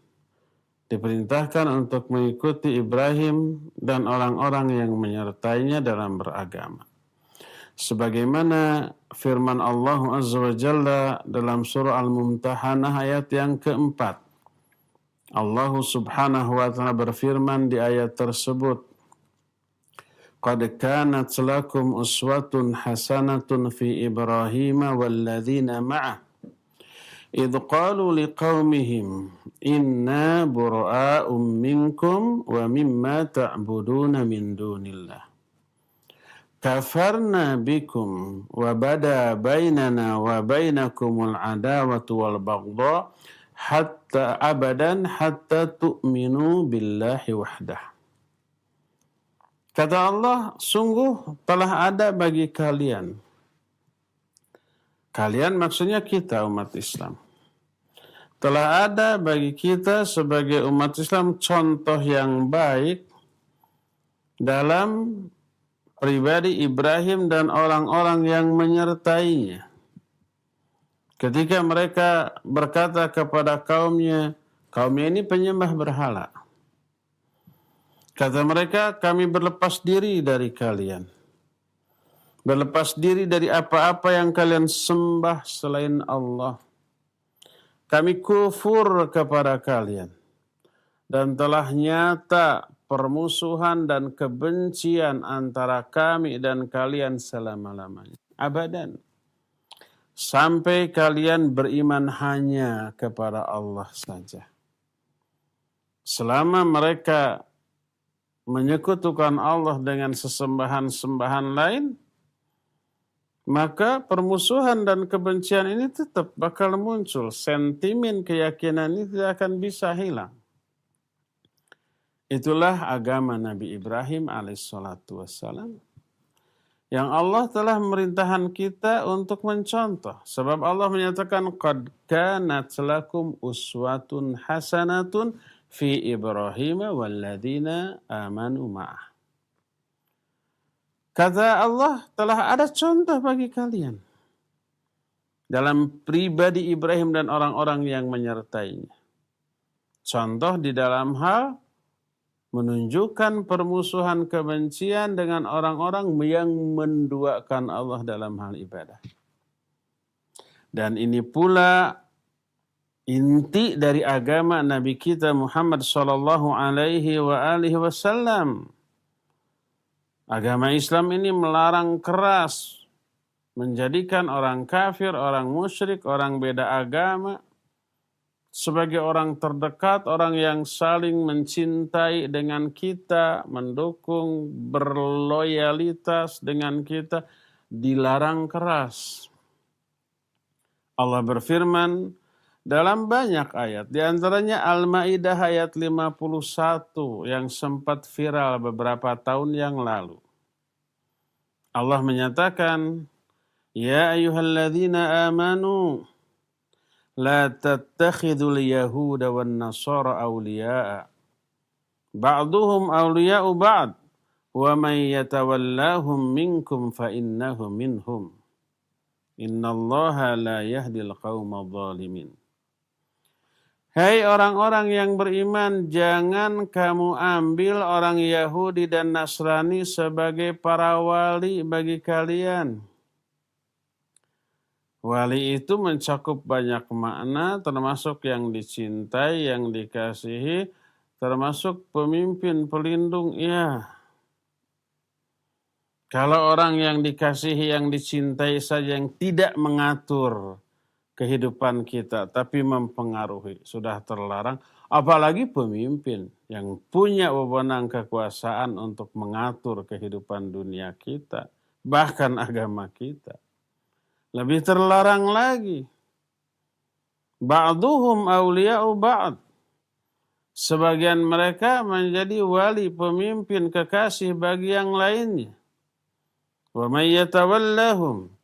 Diperintahkan untuk mengikuti Ibrahim dan orang-orang yang menyertainya dalam beragama. Sebagaimana firman Allah Azza wa Jalla dalam surah Al-Mumtahanah ayat yang keempat. Allah Subhanahu wa Ta'ala berfirman di ayat tersebut, "Qad kanat lakum uswatun hasanatun fi Ibrahim walladzina ma'ah idh qalu liqaumihim inna bura'um minkum wa mimma ta'buduna min dunillah kafarna bikum wa bada bainana wa bainakumul adawatu wal baghdha hatta abadan hatta tu'minu billahi wahdah. Kata Allah, sungguh telah ada bagi kalian. Kalian maksudnya kita umat Islam. Telah ada bagi kita sebagai umat Islam contoh yang baik dalam pribadi Ibrahim dan orang-orang yang menyertainya. Ketika mereka berkata kepada kaumnya ini penyembah berhala. Kata mereka, kami berlepas diri dari kalian. Berlepas diri dari apa-apa yang kalian sembah selain Allah. Kami kufur kepada kalian. Dan telah nyata permusuhan dan kebencian antara kami dan kalian selama-lamanya. Abadan. Sampai kalian beriman hanya kepada Allah saja. Selama mereka menyekutukan Allah dengan sesembahan-sembahan lain, maka permusuhan dan kebencian ini tetap bakal muncul. Sentimen keyakinan ini tidak akan bisa hilang. Itulah agama Nabi Ibrahim alaihissalatu wassalam, yang Allah telah memerintahkan kita untuk mencontoh. Sebab Allah menyatakan, qad kanat lakum uswatun hasanatun fi Ibrahim walladzina amanu ma'ah. Kata Allah, telah ada contoh bagi kalian dalam pribadi Ibrahim dan orang-orang yang menyertainya. Contoh di dalam hal menunjukkan permusuhan kebencian dengan orang-orang yang menduakan Allah dalam hal ibadah. Dan ini pula inti dari agama Nabi kita Muhammad sallallahu alaihi wasallam. Agama Islam ini melarang keras menjadikan orang kafir, orang musyrik, orang beda agama sebagai orang terdekat, orang yang saling mencintai dengan kita, mendukung, berloyalitas dengan kita, dilarang keras. Allah berfirman dalam banyak ayat, di antaranya Al-Maidah ayat 51 yang sempat viral beberapa tahun yang lalu. Allah menyatakan, ya ayyuhalladzina amanu la tattakhidul yahuda wan nasara awliya'a ba'duhum awliya'u ba'd wa man yatawallahum minkum fa innahu minhum innallaha la yahdil qaumadh dhalimin. Hai orang-orang yang beriman, jangan kamu ambil orang Yahudi dan Nasrani sebagai para wali bagi kalian. Wali itu mencakup banyak makna, termasuk yang dicintai, yang dikasihi, termasuk pemimpin, pelindung, ya. Kalau orang yang dikasihi, yang dicintai saja, yang tidak mengatur kehidupan kita, tapi mempengaruhi, sudah terlarang. Apalagi pemimpin yang punya wewenang kekuasaan untuk mengatur kehidupan dunia kita, bahkan agama kita. Lebih terlarang lagi. Ba'duhum awliya'u ba'd. Sebagian mereka menjadi wali, pemimpin, kekasih bagi yang lainnya. Wa may yatawallahum.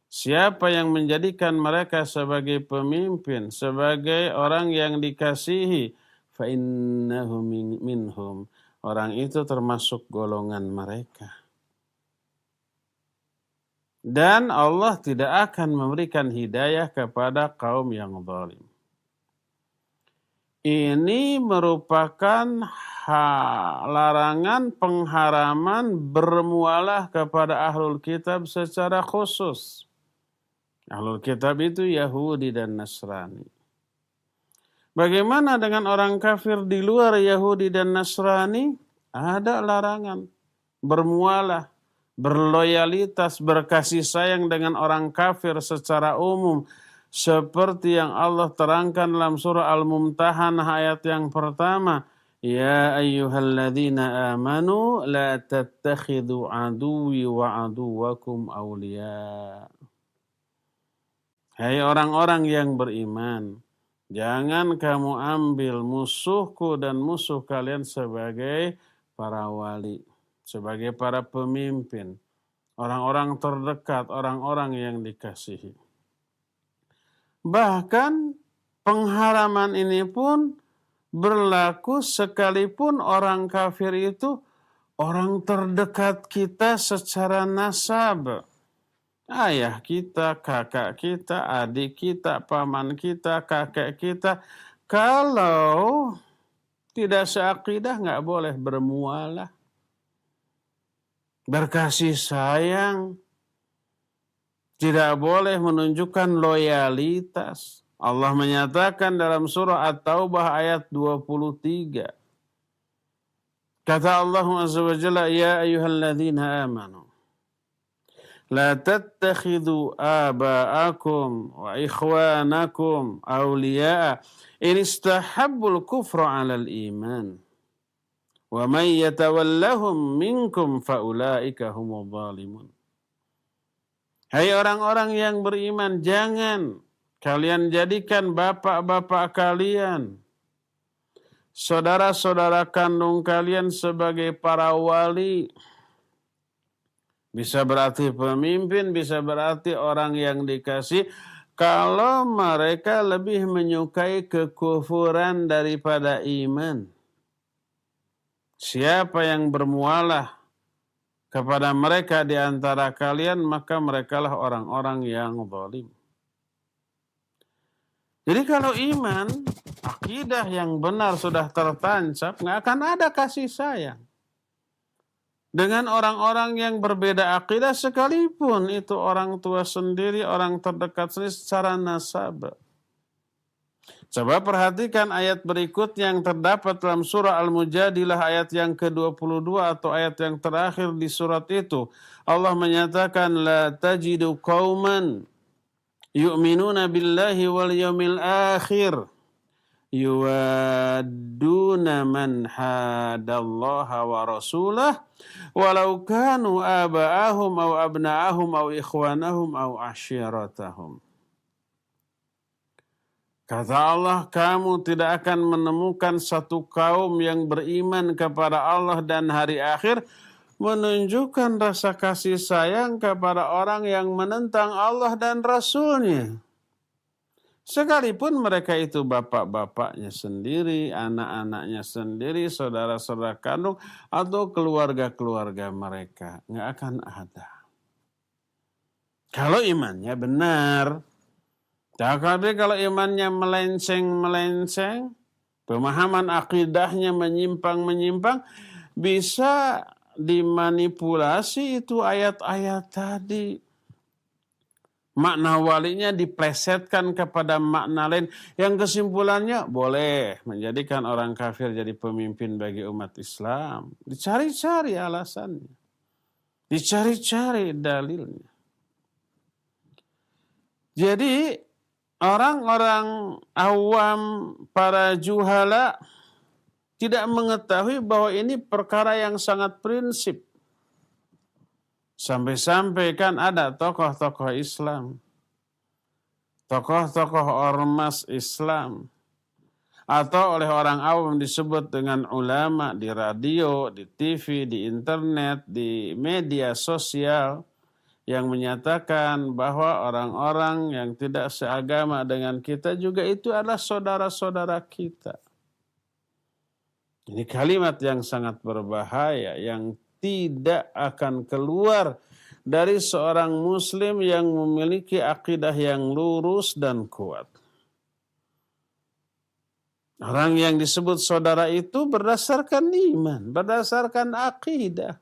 Siapa yang menjadikan mereka sebagai pemimpin, sebagai orang yang dikasihi, fa innahu minhum. Orang itu termasuk golongan mereka. Dan Allah tidak akan memberikan hidayah kepada kaum yang zalim. Ini merupakan larangan pengharaman bermualah kepada ahlul kitab secara khusus. Ahlul kitab itu Yahudi dan Nasrani. Bagaimana dengan orang kafir di luar Yahudi dan Nasrani? Ada larangan bermualah, berloyalitas, berkasih sayang dengan orang kafir secara umum. Seperti yang Allah terangkan dalam surah Al-Mumtahanah ayat yang pertama. Ya ayyuhalladzina amanu la tattakhidhu aduwwi wa aduwwakum awliya. Hai orang-orang yang beriman, jangan kamu ambil musuhku dan musuh kalian sebagai para wali, sebagai para pemimpin, orang-orang terdekat, orang-orang yang dikasihi. Bahkan pengharaman ini pun berlaku sekalipun orang kafir itu orang terdekat kita secara nasab. Ayah kita, kakak kita, adik kita, paman kita, kakek kita. Kalau tidak seakidah nggak boleh bermualah. Berkasih sayang. Tidak boleh menunjukkan loyalitas. Allah menyatakan dalam surah At-Taubah ayat 23. Kata Allah Azza wa Jalla, Ya ayyuhalladzina amanu. La tattakhidhu aba'akum wa ikhwanakum awliya'a in istahabbul kufra 'alal iman wa man yatawallahum minkum faulaika humudz zalimun. Hai orang-orang yang beriman, jangan kalian jadikan bapak-bapak kalian, saudara-saudara kandung kalian sebagai para wali. Bisa berarti pemimpin, bisa berarti orang yang dikasih. Kalau mereka lebih menyukai kekufuran daripada iman. Siapa yang bermualah kepada mereka di antara kalian, maka merekalah orang-orang yang zalim. Jadi kalau iman, akidah yang benar sudah tertancap, nggak akan ada kasih sayang. Dengan orang-orang yang berbeda akidah sekalipun itu orang tua sendiri, orang terdekat sendiri secara nasab. Coba perhatikan ayat berikut yang terdapat dalam surah Al-Mujadilah ayat yang ke-22 atau ayat yang terakhir di surat itu. Allah menyatakan, La tajidu qauman yu'minuna billahi wal yawmil akhir yuwadduna man hadallaha wa rasulah walau kanu aba'ahum aw abna'ahum aw ikhwanahum aw ashiratahum. Kata Allah, kamu tidak akan menemukan satu kaum yang beriman kepada Allah dan hari akhir menunjukkan rasa kasih sayang kepada orang yang menentang Allah dan Rasul-Nya. Sekalipun mereka itu bapak-bapaknya sendiri, anak-anaknya sendiri, saudara-saudara kandung, atau keluarga-keluarga mereka. Nggak akan ada. Kalau imannya benar. Tapi kalau imannya melenceng, pemahaman akidahnya menyimpang, bisa dimanipulasi itu ayat-ayat tadi. Makna walinya diplesetkan kepada makna lain. Yang kesimpulannya boleh menjadikan orang kafir jadi pemimpin bagi umat Islam. Dicari-cari alasannya. Dicari-cari dalilnya. Jadi orang-orang awam, para juhala tidak mengetahui bahwa ini perkara yang sangat prinsip. Sampai-sampai kan ada tokoh-tokoh Islam, tokoh-tokoh ormas Islam, atau oleh orang awam disebut dengan ulama di radio, di TV, di internet, di media sosial, yang menyatakan bahwa orang-orang yang tidak seagama dengan kita juga itu adalah saudara-saudara kita. Ini kalimat yang sangat berbahaya, yang tidak akan keluar dari seorang muslim yang memiliki akidah yang lurus dan kuat. Orang yang disebut saudara itu berdasarkan iman, berdasarkan akidah.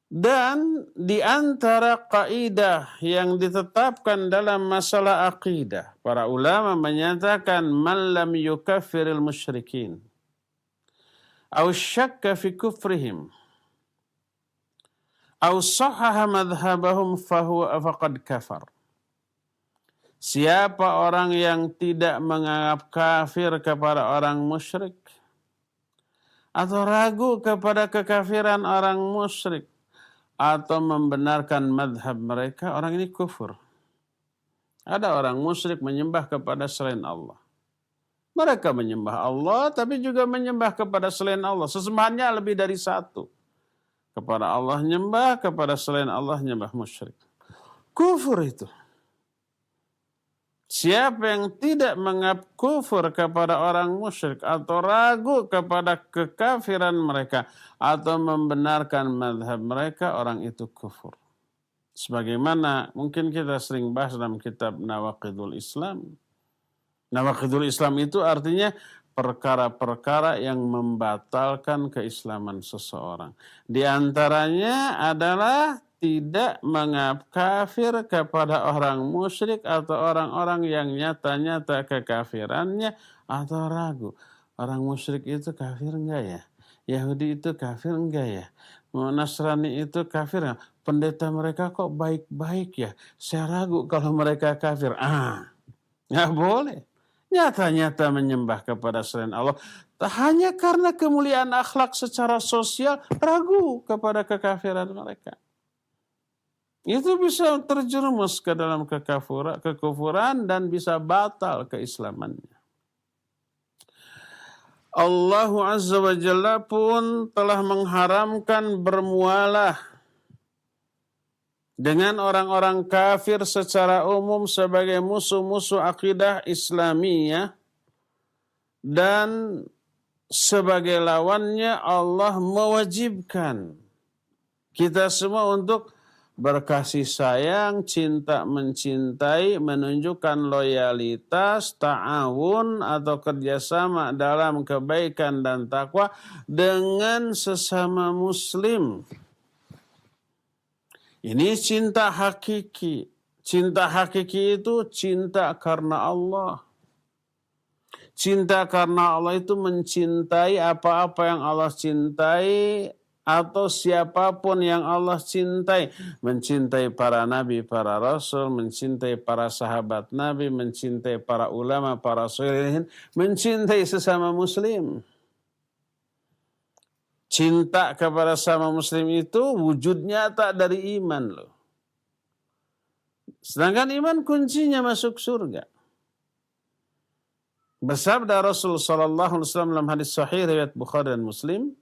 Dan di antara kaidah yang ditetapkan dalam masalah akidah, para ulama menyatakan man lam yukaffiril musyrikin aw syakka fi kufrihim aw sahaha madhhabahum fahuwa faqad kafar. Siapa orang yang tidak menganggap kafir kepada orang musyrik atau ragu kepada kekafiran orang musyrik atau membenarkan madhab mereka, orang ini kufur. Ada orang musyrik menyembah kepada selain Allah. Mereka menyembah Allah tapi juga menyembah kepada selain Allah. Sesembahannya lebih dari satu. Kepada Allah nyembah, kepada selain Allah nyembah musyrik. Kufur itu. Siapa yang tidak menganggap kufur kepada orang musyrik atau ragu kepada kekafiran mereka atau membenarkan mazhab mereka, orang itu kufur. Sebagaimana mungkin kita sering bahas dalam kitab Nawaqidul Islam. Nawaqidul Islam itu artinya perkara-perkara yang membatalkan keislaman seseorang. Di antaranya adalah tidak menganggap kafir kepada orang musyrik atau orang-orang yang nyata-nyata kekafirannya atau ragu. Orang musyrik itu kafir enggak ya? Yahudi itu kafir enggak ya? Nasrani itu kafir enggak? Pendeta mereka kok baik-baik ya? Saya ragu kalau mereka kafir. Enggak boleh. Nyata-nyata menyembah kepada selain Allah. Hanya karena kemuliaan akhlak secara sosial ragu kepada kekafiran mereka. Itu bisa terjerumus ke dalam kekufuran dan bisa batal keislamannya. Allah Azza wa Jalla pun telah mengharamkan bermualah dengan orang-orang kafir secara umum sebagai musuh-musuh akidah Islamiyah, dan sebagai lawannya Allah mewajibkan kita semua untuk berkasih sayang, cinta mencintai, menunjukkan loyalitas, ta'awun atau kerjasama dalam kebaikan dan takwa dengan sesama muslim. Ini cinta hakiki. Cinta hakiki itu cinta karena Allah. Cinta karena Allah itu mencintai apa-apa yang Allah cintai atau siapapun yang Allah cintai. Mencintai para nabi, para rasul, mencintai para sahabat nabi, mencintai para ulama, para sholihin, mencintai sesama muslim. Cinta kepada sesama muslim itu wujud nyata dari iman loh. Sedangkan iman kuncinya masuk surga. Bersabda Rasul sallallahu alaihi wasallam dalam hadis sahih riwayat Bukhari dan Muslim,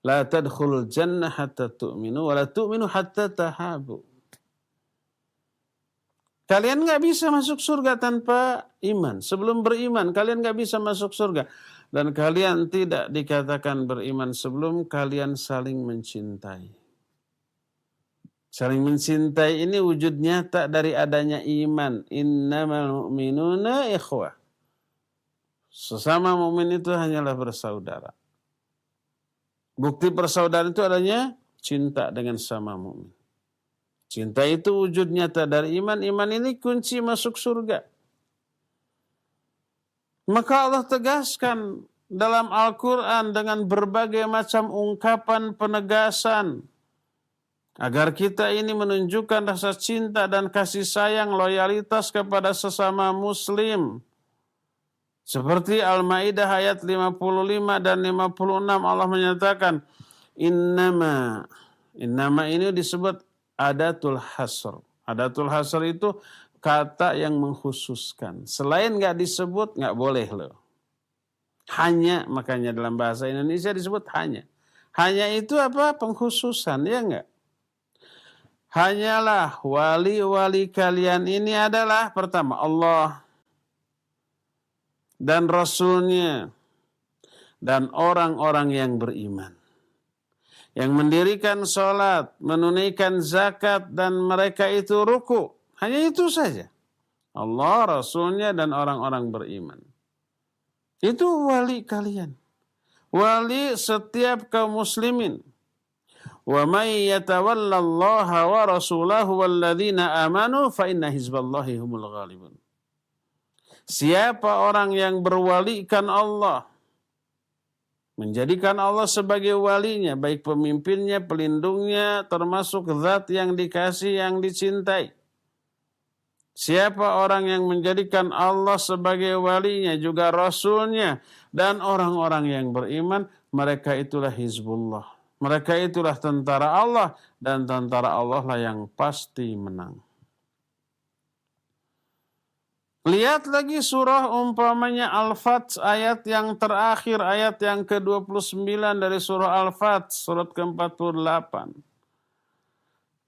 la tadkhulul jannah hatta tu'minu wa la tu'minu hatta tahabu. Kalian nggak bisa masuk surga tanpa iman. Sebelum beriman kalian nggak bisa masuk surga. Dan kalian tidak dikatakan beriman sebelum kalian saling mencintai. Saling mencintai ini wujud nyata dari adanya iman. Innamal mu'minuna ikhwah. Sesama mukmin itu hanyalah bersaudara. Bukti persaudaraan itu adanya cinta dengan sesama mukmin. Cinta itu wujud nyata dari iman. Iman ini kunci masuk surga. Maka Allah tegaskan dalam Al-Quran dengan berbagai macam ungkapan penegasan agar kita ini menunjukkan rasa cinta dan kasih sayang, loyalitas kepada sesama muslim. Seperti Al-Maidah ayat 55 dan 56 Allah menyatakan innama ini disebut adatul hasr. Adatul hasr itu kata yang mengkhususkan. Selain nggak disebut nggak boleh loh. Hanya, makanya dalam bahasa Indonesia disebut hanya. Hanya itu apa? Pengkhususan, ya enggak? Hanyalah wali-wali kalian ini adalah pertama Allah dan Rasulnya dan orang-orang yang beriman. Yang mendirikan sholat, menunaikan zakat dan mereka itu ruku. Hanya itu saja. Allah, Rasulnya dan orang-orang beriman. Itu wali kalian. Wali setiap kaum muslimin. Wa may yatawallallaha wa rasulahu walladzina amanu fa inna hizballahi humul ghalibun. Siapa orang yang berwalikan Allah, menjadikan Allah sebagai walinya, baik pemimpinnya, pelindungnya, termasuk zat yang dikasih, yang dicintai, Siapa orang yang menjadikan Allah sebagai walinya, juga Rasulnya, dan orang-orang yang beriman, mereka itulah Hizbullah. Mereka itulah tentara Allah, dan tentara Allah lah yang pasti menang. Lihat lagi surah umpamanya Al-Fat, ayat yang terakhir, ayat yang ke-29 dari surah Al-Fat, surat ke-48.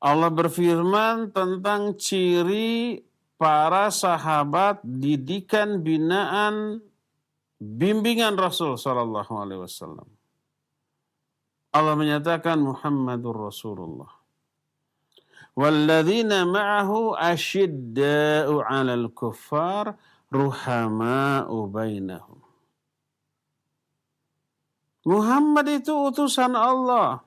Allah berfirman tentang ciri para sahabat, didikan, binaan, bimbingan Rasul sallallahu alaihi wasallam. Allah menyatakan Muhammadur Rasulullah. Walladzina ma'ahu asyidda'u 'alal kuffar ruhama'u bainahum. Muhammad itu utusan Allah.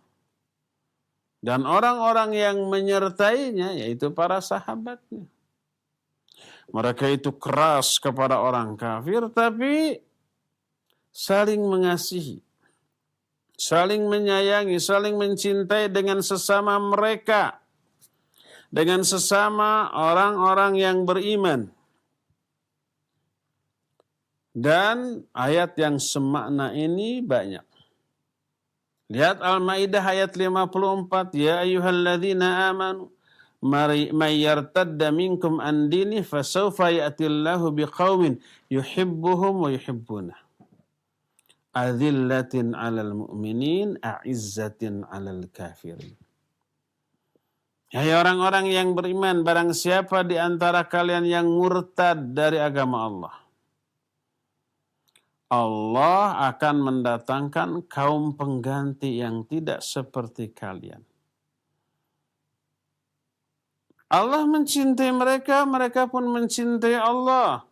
Dan orang-orang yang menyertainya yaitu para sahabatnya. Mereka itu keras kepada orang kafir, tapi saling mengasihi, saling menyayangi, saling mencintai dengan sesama mereka, dengan sesama orang-orang yang beriman. Dan ayat yang semakna ini banyak. Lihat Al-Maidah ayat 54, ya ayyuhalladzina amanu may yartadda minkum an dini fasawfa ya'tillahu biqaumin yuhibbuhum wa yuhibbunah. Adzillatin 'alal mu'minin a'izzatin 'alal kafirin. Hai orang-orang yang beriman, barang siapa di antara kalian yang murtad dari agama Allah, Allah akan mendatangkan kaum pengganti yang tidak seperti kalian. Allah mencintai mereka, mereka pun mencintai Allah.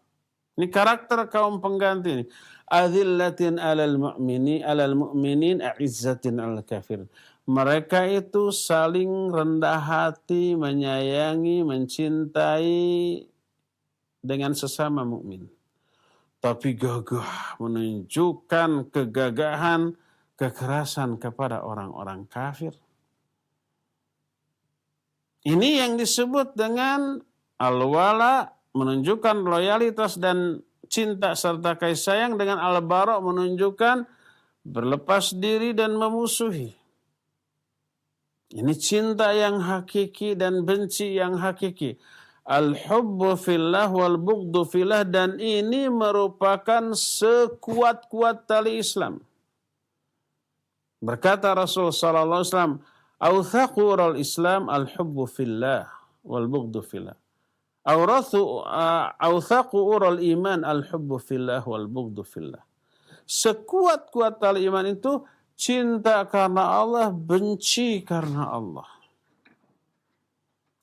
Ini karakter kaum pengganti ini. Adzillatin 'alal mu'minin a'izzatin 'alal kafirin. Mereka itu saling rendah hati, menyayangi, mencintai dengan sesama mukmin. Tapi gagah, menunjukkan kegagahan, kekerasan kepada orang-orang kafir. Ini yang disebut dengan al-wala, menunjukkan loyalitas dan cinta serta kasih sayang, dengan al-bara, menunjukkan berlepas diri dan memusuhi. Ini cinta yang hakiki dan benci yang hakiki. Al-hubbu fillah wal bughdu fillah, dan ini merupakan sekuat-kuat tali Islam. Berkata Rasul sallallahu alaihi wasallam, "Authaqu ural Islam al-hubbu fillah wal bughdu fillah. Authaqu ural iman al-hubbu fillah wal bughdu fillah." Sekuat-kuat tali iman itu cinta karena Allah, benci karena Allah.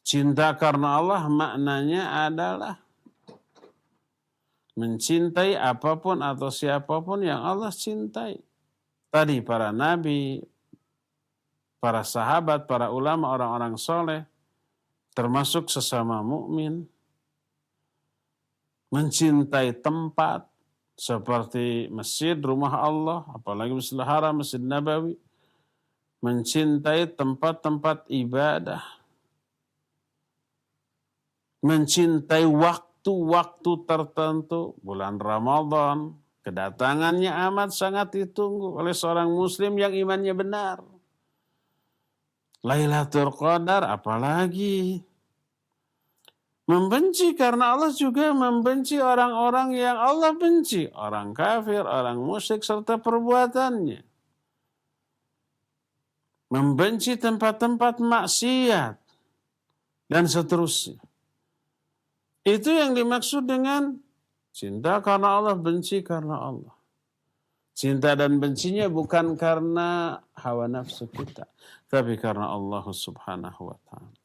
Cinta karena Allah maknanya adalah mencintai apapun atau siapapun yang Allah cintai. Tadi para nabi, para sahabat, para ulama, orang-orang soleh, termasuk sesama mukmin. Mencintai tempat seperti masjid, rumah Allah, apalagi Masjidil Haram, Masjid Nabawi. Mencintai tempat-tempat ibadah. Mencintai waktu-waktu tertentu, bulan Ramadan, kedatangannya amat sangat ditunggu oleh seorang muslim yang imannya benar. Lailatul Qadar apalagi. Membenci karena Allah juga membenci orang-orang yang Allah benci, orang kafir, orang musyrik serta perbuatannya. Membenci tempat-tempat maksiat dan seterusnya. Itu yang dimaksud dengan cinta karena Allah, benci karena Allah. Cinta dan bencinya bukan karena hawa nafsu kita, tapi karena Allah Subhanahu wa ta'ala.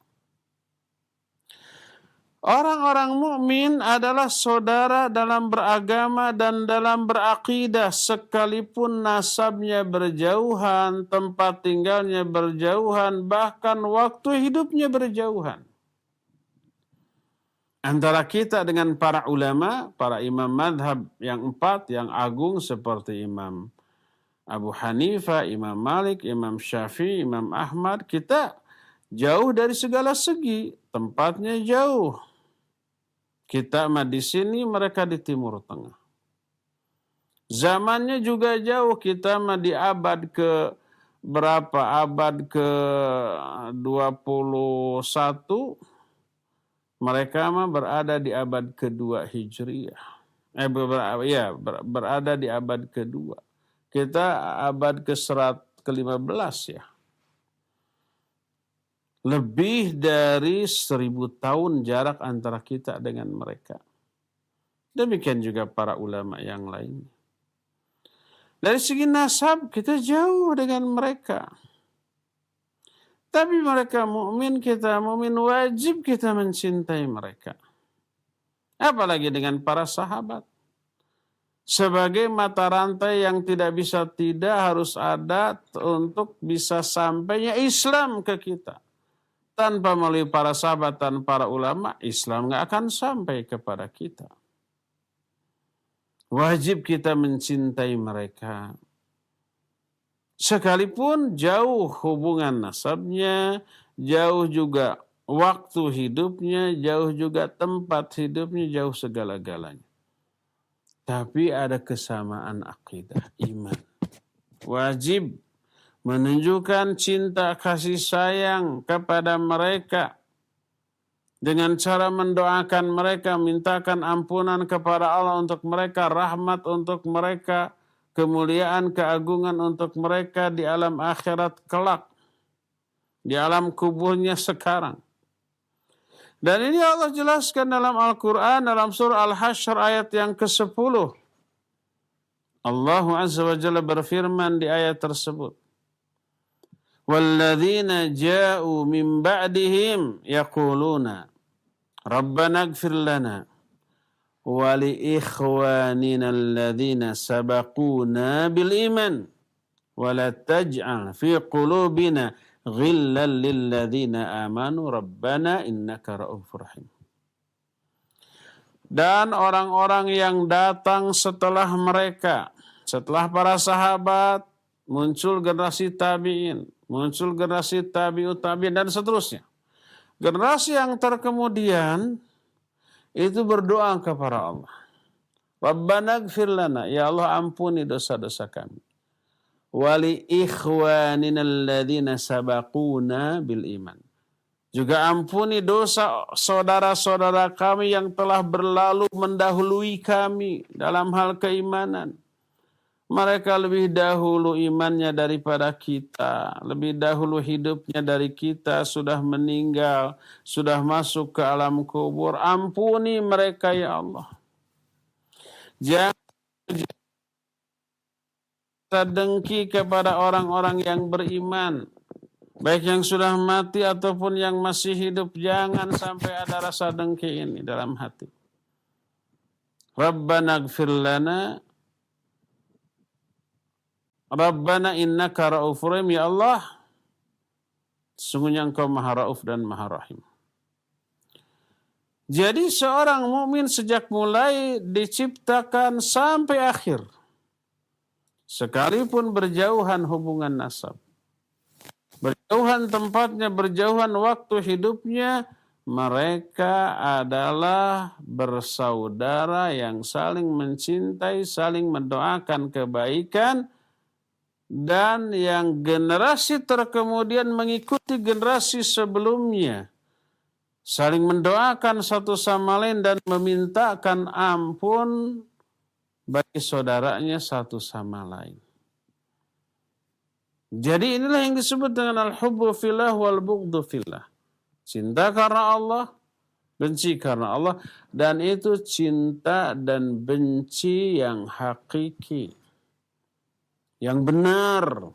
Orang-orang mukmin adalah saudara dalam beragama dan dalam berakidah, sekalipun nasabnya berjauhan, tempat tinggalnya berjauhan, bahkan waktu hidupnya berjauhan. Antara kita dengan para ulama, para imam madhab yang 4, yang agung seperti Imam Abu Hanifah, Imam Malik, Imam Syafi'i, Imam Ahmad, kita jauh dari segala segi, tempatnya jauh. Kita mah di sini, mereka di Timur Tengah. Zamannya juga jauh, kita mah di abad ke berapa? Abad ke 21, mereka mah berada di abad kedua Hijriyah. Berada di abad kedua. Kita abad ke-15 ya. Lebih dari 1000 tahun jarak antara kita dengan mereka. Demikian juga para ulama yang lain. Dari segi nasab kita jauh dengan mereka. Tapi mereka mukmin, kita mukmin, wajib kita mencintai mereka. Apalagi dengan para sahabat. Sebagai mata rantai yang tidak bisa tidak harus ada untuk bisa sampainya Islam ke kita. Tanpa melalui para sahabat dan para ulama, Islam nggak akan sampai kepada kita. Wajib kita mencintai mereka. Sekalipun jauh hubungan nasabnya, jauh juga waktu hidupnya, jauh juga tempat hidupnya, jauh segala-galanya. Tapi ada kesamaan akidah, iman. Wajib menunjukkan cinta kasih sayang kepada mereka dengan cara mendoakan mereka, mintakan ampunan kepada Allah untuk mereka, rahmat untuk mereka, kemuliaan, keagungan untuk mereka di alam akhirat kelak, di alam kuburnya sekarang. Dan ini Allah jelaskan dalam Al-Quran, dalam surah Al-Hasyr ayat yang ke-10. Allah Azza wa Jalla berfirman di ayat tersebut. وَالَّذِينَ جَاءُوا مِنْ بَعْدِهِمْ يَقُولُونَ رَبَّنَا اغْفِرْ لَنَا وَلِإِخْوَانِنَا الَّذِينَ سَبَقُونَا بِالْإِيمَانِ وَلَا تَجْعَلْ فِي قُلُوبِنَا غِلًّا لِلَّذِينَ آمَنُوا رَبَّنَا إِنَّكَ رَءُوفٌ رَحِيمٌ. Dan orang-orang yang datang setelah mereka, setelah para sahabat, muncul generasi tabi'in, muncul generasi tabi'ut tabi'in, dan seterusnya. Generasi yang terkemudian itu berdoa kepada Allah. Rabbana ighfir lana, ya Allah ampuni dosa-dosa kami. Wali ikhwanina alladzina sabaquna bil iman. Juga ampuni dosa saudara-saudara kami yang telah berlalu mendahului kami dalam hal keimanan. Mereka lebih dahulu imannya daripada kita, lebih dahulu hidupnya dari kita, sudah meninggal, sudah masuk ke alam kubur. Ampuni mereka ya Allah. Jangan dengki kepada orang-orang yang beriman, baik yang sudah mati ataupun yang masih hidup. Jangan sampai ada rasa dengki ini dalam hati. Rabbana ighfir lana, Rabbana innaka ra'ufur rahim, ya Allah, sesungguhnya Engkau Maha Rauf dan Maha Rahim. Jadi seorang mukmin sejak mulai diciptakan sampai akhir, sekalipun berjauhan hubungan nasab, berjauhan tempatnya, berjauhan waktu hidupnya, mereka adalah bersaudara yang saling mencintai, saling mendoakan kebaikan, dan yang generasi terkemudian mengikuti generasi sebelumnya, saling mendoakan satu sama lain dan memintakan ampun bagi saudaranya satu sama lain. Jadi inilah yang disebut dengan al-hubbu fillah wal bughdu fillah. Cinta karena Allah, benci karena Allah, dan itu cinta dan benci yang hakiki, yang benar.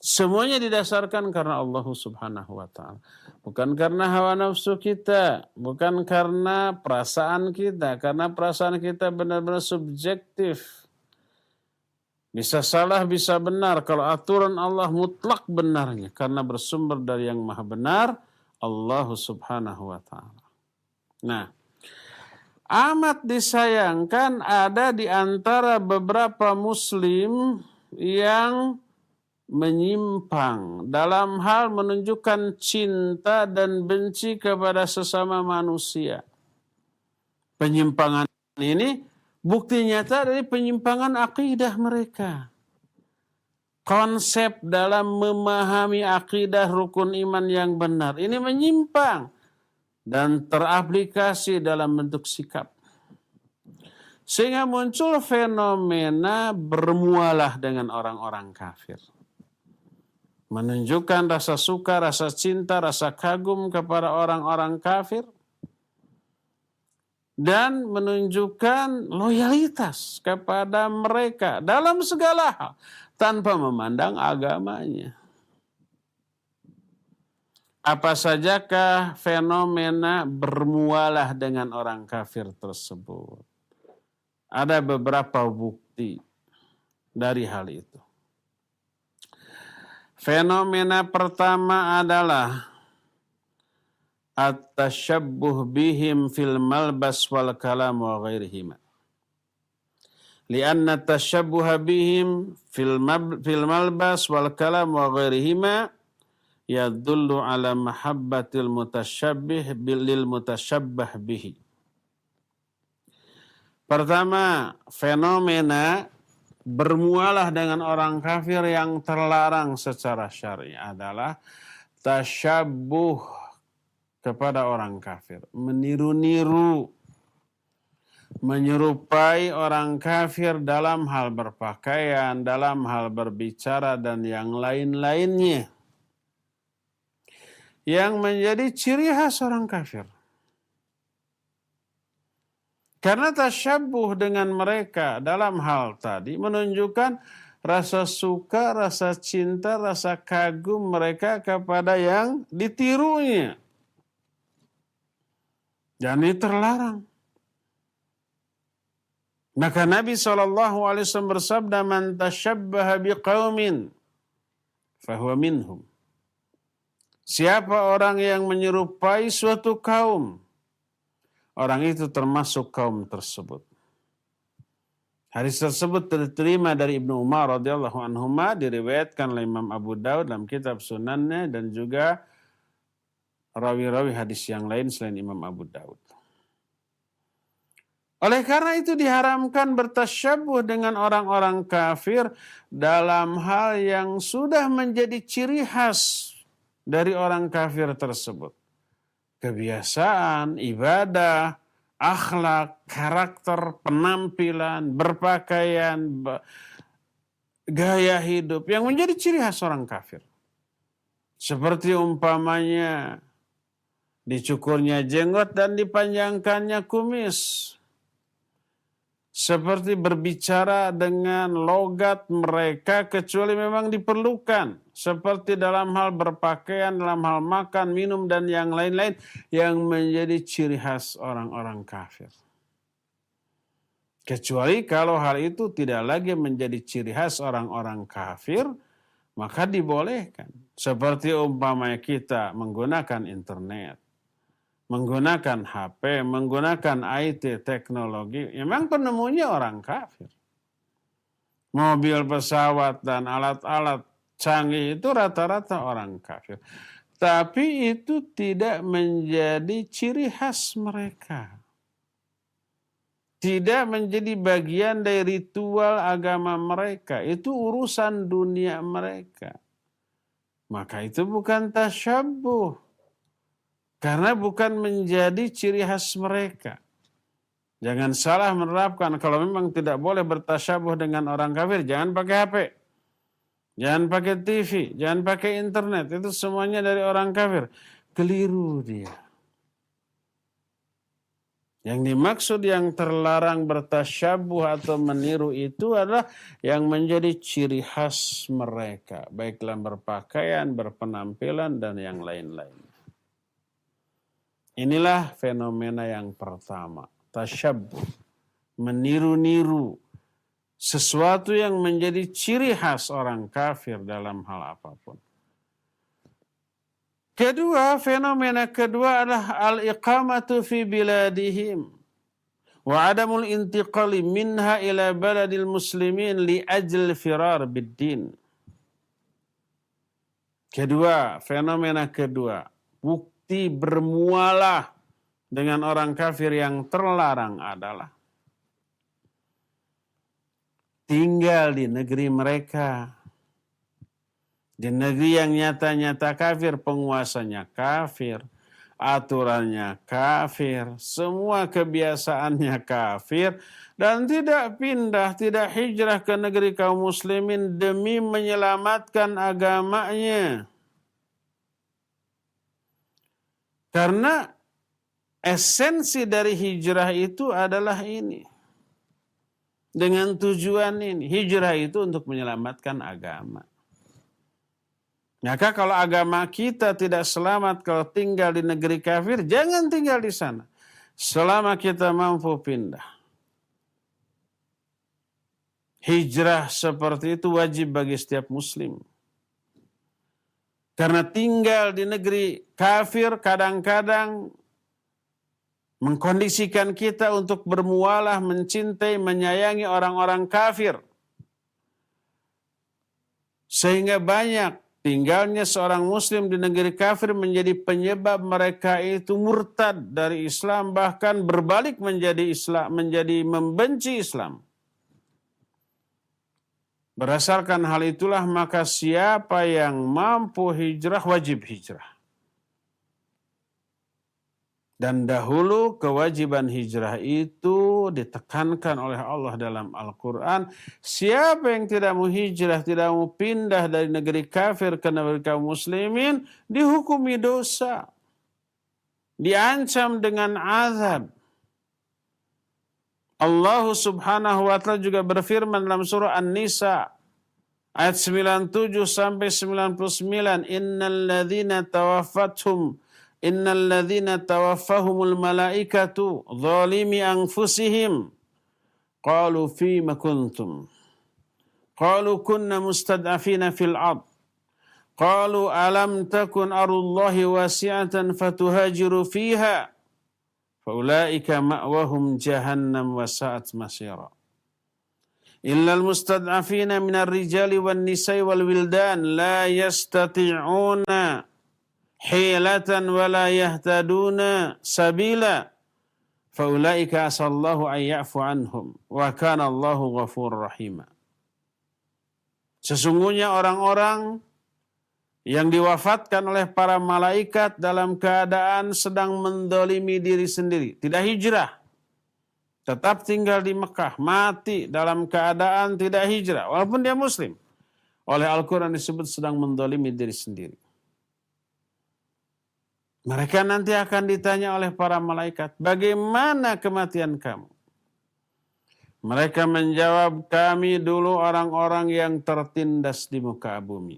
Semuanya didasarkan karena Allah Subhanahu wa ta'ala. Bukan karena hawa nafsu kita, bukan karena perasaan kita, karena perasaan kita benar-benar subjektif. Bisa salah, bisa benar. Kalau aturan Allah mutlak benarnya, karena bersumber dari yang maha benar, Allah Subhanahu wa ta'ala. Nah, amat disayangkan ada di antara beberapa muslim yang menyimpang dalam hal menunjukkan cinta dan benci kepada sesama manusia. Penyimpangan ini bukti nyata dari penyimpangan akidah mereka. Konsep dalam memahami akidah rukun iman yang benar ini menyimpang dan teraplikasi dalam bentuk sikap. Sehingga muncul fenomena bermualah dengan orang-orang kafir. Menunjukkan rasa suka, rasa cinta, rasa kagum kepada orang-orang kafir. Dan menunjukkan loyalitas kepada mereka dalam segala hal. Tanpa memandang agamanya. Apa sajakah fenomena bermualah dengan orang kafir tersebut? Ada beberapa bukti dari hal itu. Fenomena pertama adalah at-tashabbuh bihim fil malbas wal kalam wa ghairihima. Lianna tashabbuha bihim fil malbas wal kalam wa ghairihima yadullu ala mahabbatil mutasyabbih lil mutasyabbah bihi. Pertama, fenomena bermualah dengan orang kafir yang terlarang secara syar'i adalah tasyabbuh kepada orang kafir, meniru-niru, menyerupai orang kafir dalam hal berpakaian, dalam hal berbicara, dan yang lain-lainnya. Yang menjadi ciri khas orang kafir. Karena tasyabbuh dengan mereka dalam hal tadi menunjukkan rasa suka, rasa cinta, rasa kagum mereka kepada yang ditirunya. Dan ini terlarang. Maka Nabi SAW bersabda, "Man tashabbaha biqaumin fahuwa minhum." Siapa orang yang menyerupai suatu kaum, orang itu termasuk kaum tersebut. Hadis tersebut diterima dari Ibnu Umar radhiyallahu anhuma, diriwayatkan oleh Imam Abu Daud dalam kitab Sunannya dan juga rawi-rawi hadis yang lain selain Imam Abu Daud. Oleh karena itu diharamkan bertasyabuh dengan orang-orang kafir dalam hal yang sudah menjadi ciri khas dari orang kafir tersebut. Kebiasaan, ibadah, akhlak, karakter, penampilan, berpakaian, gaya hidup yang menjadi ciri khas orang kafir. Seperti umpamanya dicukurnya jenggot dan dipanjangkannya kumis. Seperti berbicara dengan logat mereka kecuali memang diperlukan. Seperti dalam hal berpakaian, dalam hal makan, minum, dan yang lain-lain yang menjadi ciri khas orang-orang kafir. Kecuali kalau hal itu tidak lagi menjadi ciri khas orang-orang kafir, maka dibolehkan. Seperti umpamanya kita menggunakan internet, menggunakan HP, menggunakan IT, teknologi, memang penemunya orang kafir. Mobil, pesawat, dan alat-alat canggih itu rata-rata orang kafir. Tapi itu tidak menjadi ciri khas mereka. Tidak menjadi bagian dari ritual agama mereka. Itu urusan dunia mereka. Maka itu bukan tasyabbuh. Karena bukan menjadi ciri khas mereka. Jangan salah menerapkan, kalau memang tidak boleh bertasyabuh dengan orang kafir, jangan pakai HP. Jangan pakai TV, jangan pakai internet. Itu semuanya dari orang kafir. Keliru dia. Yang dimaksud yang terlarang bertasyabuh atau meniru itu adalah yang menjadi ciri khas mereka. Baik dalam berpakaian, berpenampilan, dan yang lain-lain. Inilah fenomena yang pertama, tasyabbuh, meniru-niru sesuatu yang menjadi ciri khas orang kafir dalam hal apapun. Kedua, fenomena kedua adalah al-iqamatu fi biladihim wa adamul intiqali minha ila baladil muslimin li ajl firar bid-din. Kedua, fenomena kedua, bukti bermualah dengan orang kafir yang terlarang adalah tinggal di negeri mereka. Di negeri yang nyata-nyata kafir, penguasanya kafir, aturannya kafir, semua kebiasaannya kafir, dan tidak pindah, tidak hijrah ke negeri kaum muslimin demi menyelamatkan agamanya. Karena esensi dari hijrah itu adalah ini. Dengan tujuan ini, hijrah itu untuk menyelamatkan agama. Maka kalau agama kita tidak selamat kalau tinggal di negeri kafir, jangan tinggal di sana. Selama kita mampu pindah. Hijrah seperti itu wajib bagi setiap muslim. Karena tinggal di negeri kafir kadang-kadang mengkondisikan kita untuk bermualah, mencintai, menyayangi orang-orang kafir. Sehingga banyak tinggalnya seorang muslim di negeri kafir menjadi penyebab mereka itu murtad dari Islam, bahkan berbalik menjadi membenci Islam. Berdasarkan hal itulah maka siapa yang mampu hijrah wajib hijrah. Dan dahulu kewajiban hijrah itu ditekankan oleh Allah dalam Al-Quran. Siapa yang tidak mau hijrah, tidak mau pindah dari negeri kafir ke negeri kaum muslimin, dihukumi dosa. Diancam dengan azab. Allah subhanahu wa ta'ala juga berfirman dalam surah An-Nisa ayat 97 sampai 99, Innal ladzina tawaffahumul malaikatu zalimi anfusihim qalu fima kuntum qalu kunna mustad'afina fil ard qalu alam takun arullahi wasi'atan fatuhajiru fiha faulaika ma'wahum jahannam wa sa'at masira illal mustad'afina minar rijali wan nisa'i wal wildan la yastati'una hilatan wa la yahtaduna sabila faulaika asallahu an ya'fu anhum wa kana Allahu ghafurur rahim. Sesungguhnya orang-orang yang diwafatkan oleh para malaikat dalam keadaan sedang mendolimi diri sendiri, tidak hijrah, tetap tinggal di Mekah, mati dalam keadaan tidak hijrah, walaupun dia muslim. Oleh Al-Quran disebut sedang mendolimi diri sendiri. Mereka nanti akan ditanya oleh para malaikat, bagaimana kematian kamu? Mereka menjawab, kami dulu orang-orang yang tertindas di muka bumi.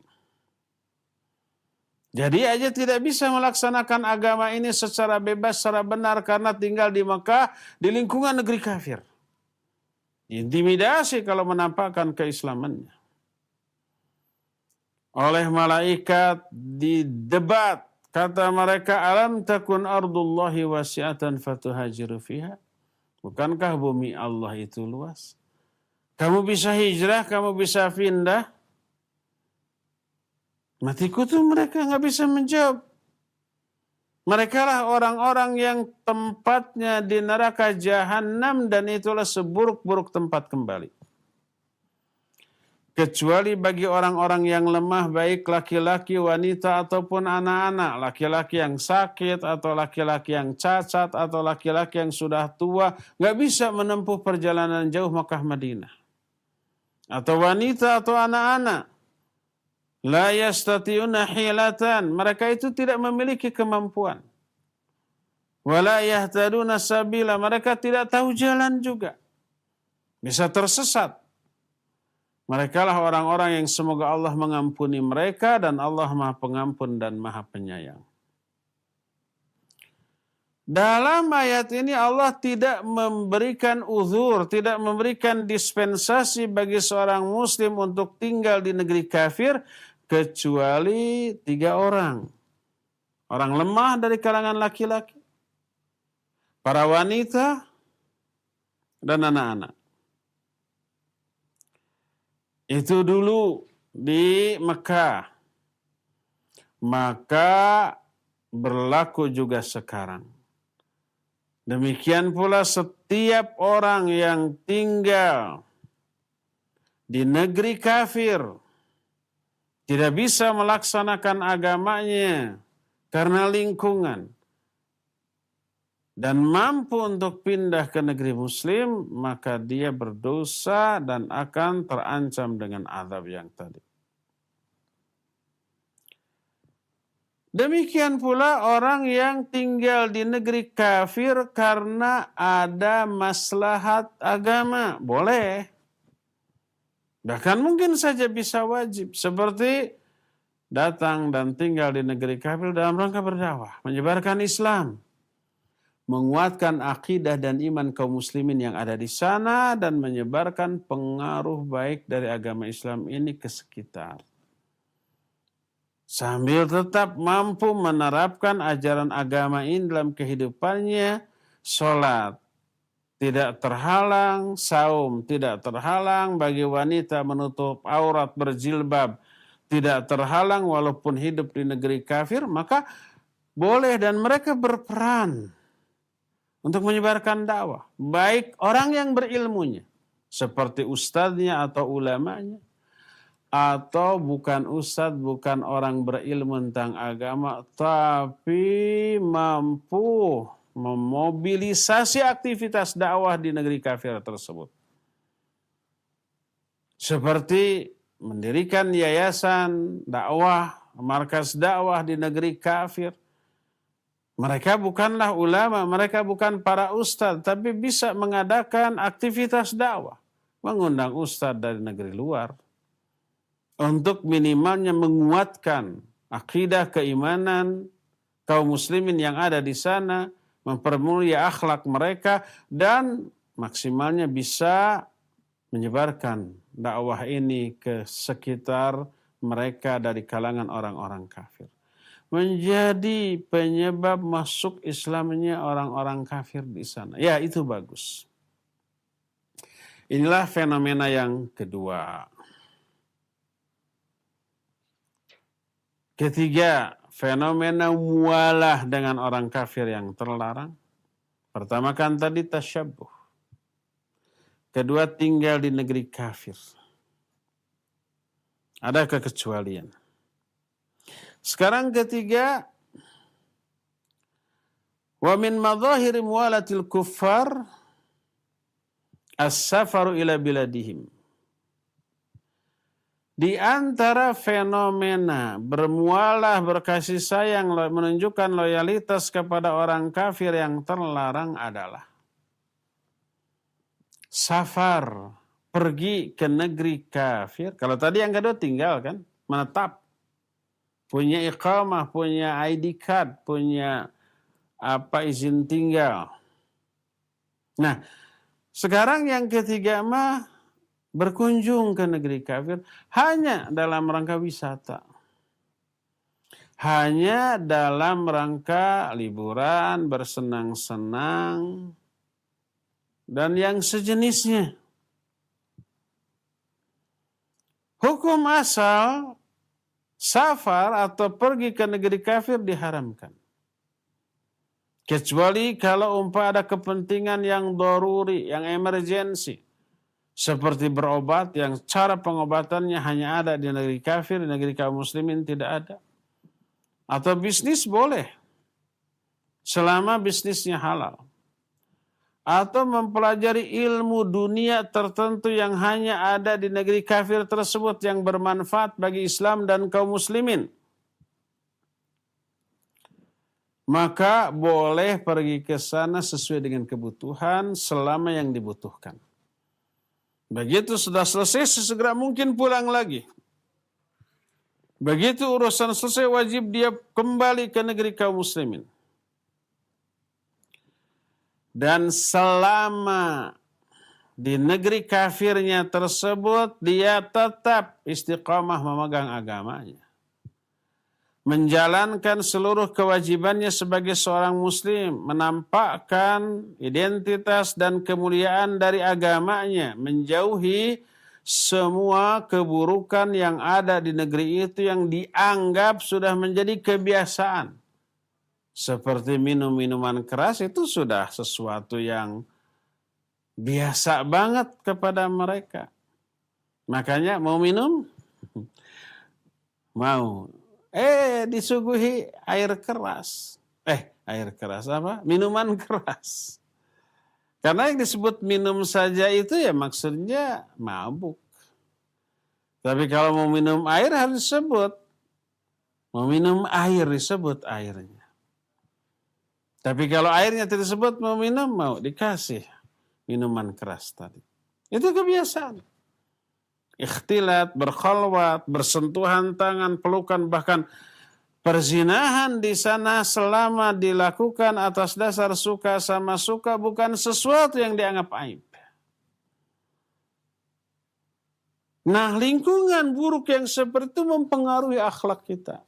Jadi aja tidak bisa melaksanakan agama ini secara bebas, secara benar karena tinggal di Mekah, di lingkungan negeri kafir. Intimidasi kalau menampakkan keislamannya. Oleh malaikat didebat, kata mereka, alam takun ardullahi wasi'atan fatuhajiru fiha. Bukankah bumi Allah itu luas? Kamu bisa hijrah, kamu bisa pindah. Mati kutu mereka nggak bisa menjawab. Mereka lah orang-orang yang tempatnya di neraka jahanam dan itulah seburuk-buruk tempat kembali. Kecuali bagi orang-orang yang lemah, baik laki-laki, wanita ataupun anak-anak, laki-laki yang sakit atau laki-laki yang cacat atau laki-laki yang sudah tua, nggak bisa menempuh perjalanan jauh Makkah Madinah. Atau wanita atau anak-anak. La yastati'una hilatan. Mereka itu tidak memiliki kemampuan. Wala yahtaduna sabila. Mereka tidak tahu jalan juga. Bisa tersesat. Mereka lah orang-orang yang semoga Allah mengampuni mereka dan Allah Maha Pengampun dan Maha Penyayang. Dalam ayat ini Allah tidak memberikan uzur, tidak memberikan dispensasi bagi seorang muslim untuk tinggal di negeri kafir kecuali 3 orang. Orang lemah dari kalangan laki-laki, para wanita, dan anak-anak. Itu dulu di Mekah. maka berlaku juga sekarang. Demikian pula setiap orang yang tinggal di negeri kafir tidak bisa melaksanakan agamanya karena lingkungan dan mampu untuk pindah ke negeri muslim, maka dia berdosa dan akan terancam dengan azab yang tadi. Demikian pula orang yang tinggal di negeri kafir karena ada maslahat agama. Boleh. Bahkan mungkin saja bisa wajib. Seperti datang dan tinggal di negeri kafir dalam rangka berdakwah, menyebarkan Islam, menguatkan akidah dan iman kaum muslimin yang ada di sana, dan menyebarkan pengaruh baik dari agama Islam ini ke sekitar. Sambil tetap mampu menerapkan ajaran agama ini dalam kehidupannya, sholat tidak terhalang, saum tidak terhalang, bagi wanita menutup aurat berjilbab tidak terhalang walaupun hidup di negeri kafir, maka boleh dan mereka berperan untuk menyebarkan dakwah. Baik orang yang berilmunya, seperti ustadznya atau ulamanya, atau bukan ustadz, bukan orang berilmu tentang agama, tapi mampu memobilisasi aktivitas dakwah di negeri kafir tersebut. Seperti mendirikan yayasan dakwah, markas dakwah di negeri kafir. Mereka bukanlah ulama, mereka bukan para ustadz, tapi bisa mengadakan aktivitas dakwah. Mengundang ustadz dari negeri luar, untuk minimalnya menguatkan akidah keimanan kaum muslimin yang ada di sana, mempermulia akhlak mereka, dan maksimalnya bisa menyebarkan dakwah ini ke sekitar mereka dari kalangan orang-orang kafir. Menjadi penyebab masuk Islamnya orang-orang kafir di sana. Ya, itu bagus. Inilah fenomena yang kedua. Ketiga, fenomena mualah dengan orang kafir yang terlarang. Pertama kan tadi tasyabuh. Kedua, tinggal di negeri kafir. Ada kekecualian. Sekarang ketiga, wa min madhahiri muwalatil kuffar as-safaru ila biladihim. Di antara fenomena bermualah, berkasih sayang, menunjukkan loyalitas kepada orang kafir yang terlarang adalah safar, pergi ke negeri kafir. Kalau tadi yang kedua tinggal kan, menetap, punya iqamah, punya ID card, punya izin tinggal. Nah, sekarang yang ketiga mah berkunjung ke negeri kafir hanya dalam rangka wisata. Hanya dalam rangka liburan, bersenang-senang, dan yang sejenisnya. Hukum asal safar atau pergi ke negeri kafir diharamkan. Kecuali kalau ada kepentingan yang daruri, yang emergensi. Seperti berobat yang cara pengobatannya hanya ada di negeri kafir, di negeri kaum muslimin tidak ada. Atau bisnis boleh, selama bisnisnya halal. Atau mempelajari ilmu dunia tertentu yang hanya ada di negeri kafir tersebut yang bermanfaat bagi Islam dan kaum muslimin. Maka boleh pergi ke sana sesuai dengan kebutuhan selama yang dibutuhkan. Begitu sudah selesai, sesegera mungkin pulang lagi. Begitu urusan selesai, wajib dia kembali ke negeri kaum muslimin. Dan selama di negeri kafirnya tersebut, dia tetap istiqamah memegang agamanya. Menjalankan seluruh kewajibannya sebagai seorang muslim, menampakkan identitas dan kemuliaan dari agamanya, menjauhi semua keburukan yang ada di negeri itu yang dianggap sudah menjadi kebiasaan. Seperti minum minuman keras itu sudah sesuatu yang biasa banget kepada mereka. Makanya mau minum? Mau. Disuguhi air keras. Air keras apa? Minuman keras. Karena yang disebut minum saja itu ya maksudnya mabuk. Tapi kalau mau minum air harus disebut. Mau minum air disebut airnya. Tapi kalau airnya tidak disebut mau minum, mau dikasih minuman keras tadi. Itu kebiasaan. Ikhtilat, berkhalwat, bersentuhan tangan, pelukan, bahkan perzinahan di sana selama dilakukan atas dasar suka sama suka bukan sesuatu yang dianggap aib. Nah, lingkungan buruk yang seperti itu mempengaruhi akhlak kita.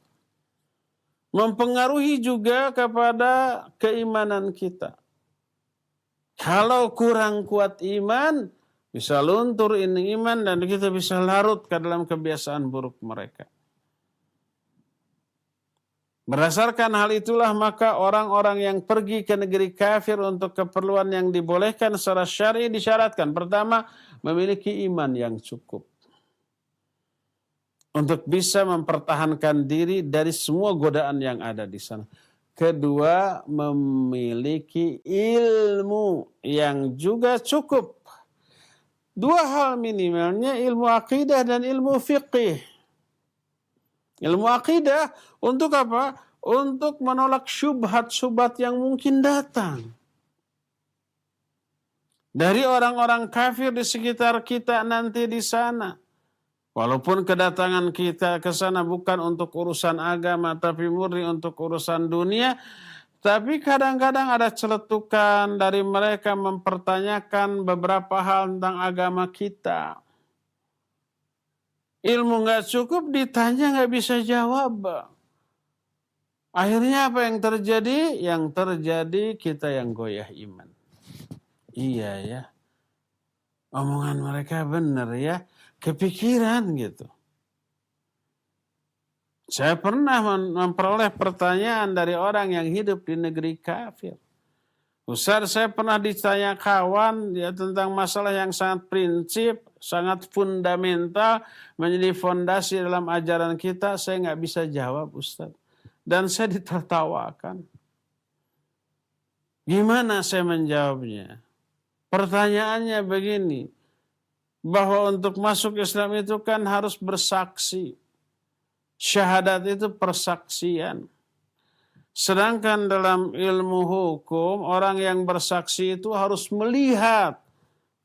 Mempengaruhi juga kepada keimanan kita. Kalau kurang kuat iman, bisa luntur ini iman dan kita bisa larut ke dalam kebiasaan buruk mereka. Berdasarkan hal itulah maka orang-orang yang pergi ke negeri kafir untuk keperluan yang dibolehkan secara syar'i disyaratkan. Pertama, memiliki iman yang cukup. Untuk bisa mempertahankan diri dari semua godaan yang ada di sana. Kedua, memiliki ilmu yang juga cukup. Dua hal minimalnya, ilmu akidah dan ilmu fiqih. Ilmu akidah untuk apa? Untuk menolak syubhat-syubhat yang mungkin datang. Dari orang-orang kafir di sekitar kita nanti di sana. Walaupun kedatangan kita ke sana bukan untuk urusan agama, tapi murni untuk urusan dunia. Tapi kadang-kadang ada celetukan dari mereka mempertanyakan beberapa hal tentang agama kita. Ilmu nggak cukup, ditanya nggak bisa jawab. Akhirnya apa yang terjadi? Yang terjadi kita yang goyah iman. Iya ya. Omongan mereka benar ya. Kepikiran gitu. Saya pernah memperoleh pertanyaan dari orang yang hidup di negeri kafir. Ustaz, saya pernah ditanya kawan ya tentang masalah yang sangat prinsip, sangat fundamental, menjadi fondasi dalam ajaran kita. Saya nggak bisa jawab, Ustaz. Dan saya ditertawakan. Gimana saya menjawabnya? Pertanyaannya begini, bahwa untuk masuk Islam itu kan harus bersaksi. Syahadat itu persaksian. Sedangkan dalam ilmu hukum, orang yang bersaksi itu harus melihat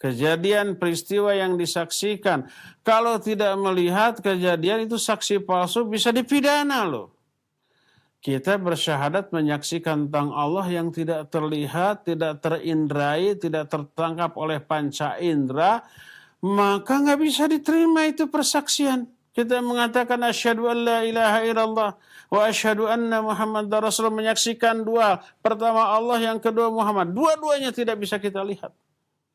kejadian peristiwa yang disaksikan. Kalau tidak melihat kejadian itu saksi palsu bisa dipidana loh. Kita bersyahadat menyaksikan tentang Allah yang tidak terlihat, tidak terindrai, tidak tertangkap oleh panca indera, maka nggak bisa diterima itu persaksian. Kita mengatakan asyhadu an la ilaha illallah wa asyhadu anna Muhammadar Rasulullah, menyaksikan dua. Pertama Allah, yang kedua Muhammad. Dua-duanya tidak bisa kita lihat.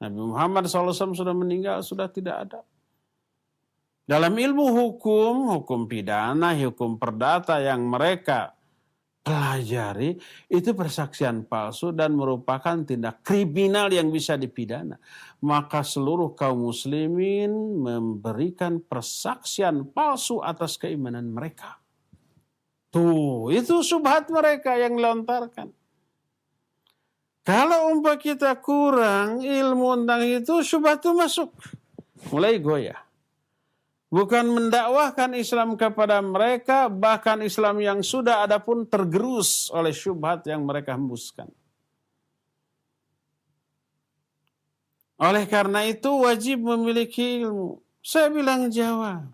Nabi Muhammad SAW sudah meninggal, sudah tidak ada. Dalam ilmu hukum, hukum pidana, hukum perdata yang mereka pelajari, itu persaksian palsu dan merupakan tindak kriminal yang bisa dipidana. Maka seluruh kaum muslimin memberikan persaksian palsu atas keimanan mereka. Tuh, itu syubhat mereka yang dilontarkan. Kalau umpah kita kurang ilmu tentang itu, syubhat itu masuk. Mulai goyah. Bukan mendakwahkan Islam kepada mereka, bahkan Islam yang sudah ada pun tergerus oleh syubhat yang mereka hembuskan. Oleh karena itu wajib memiliki ilmu. Saya bilang jawab.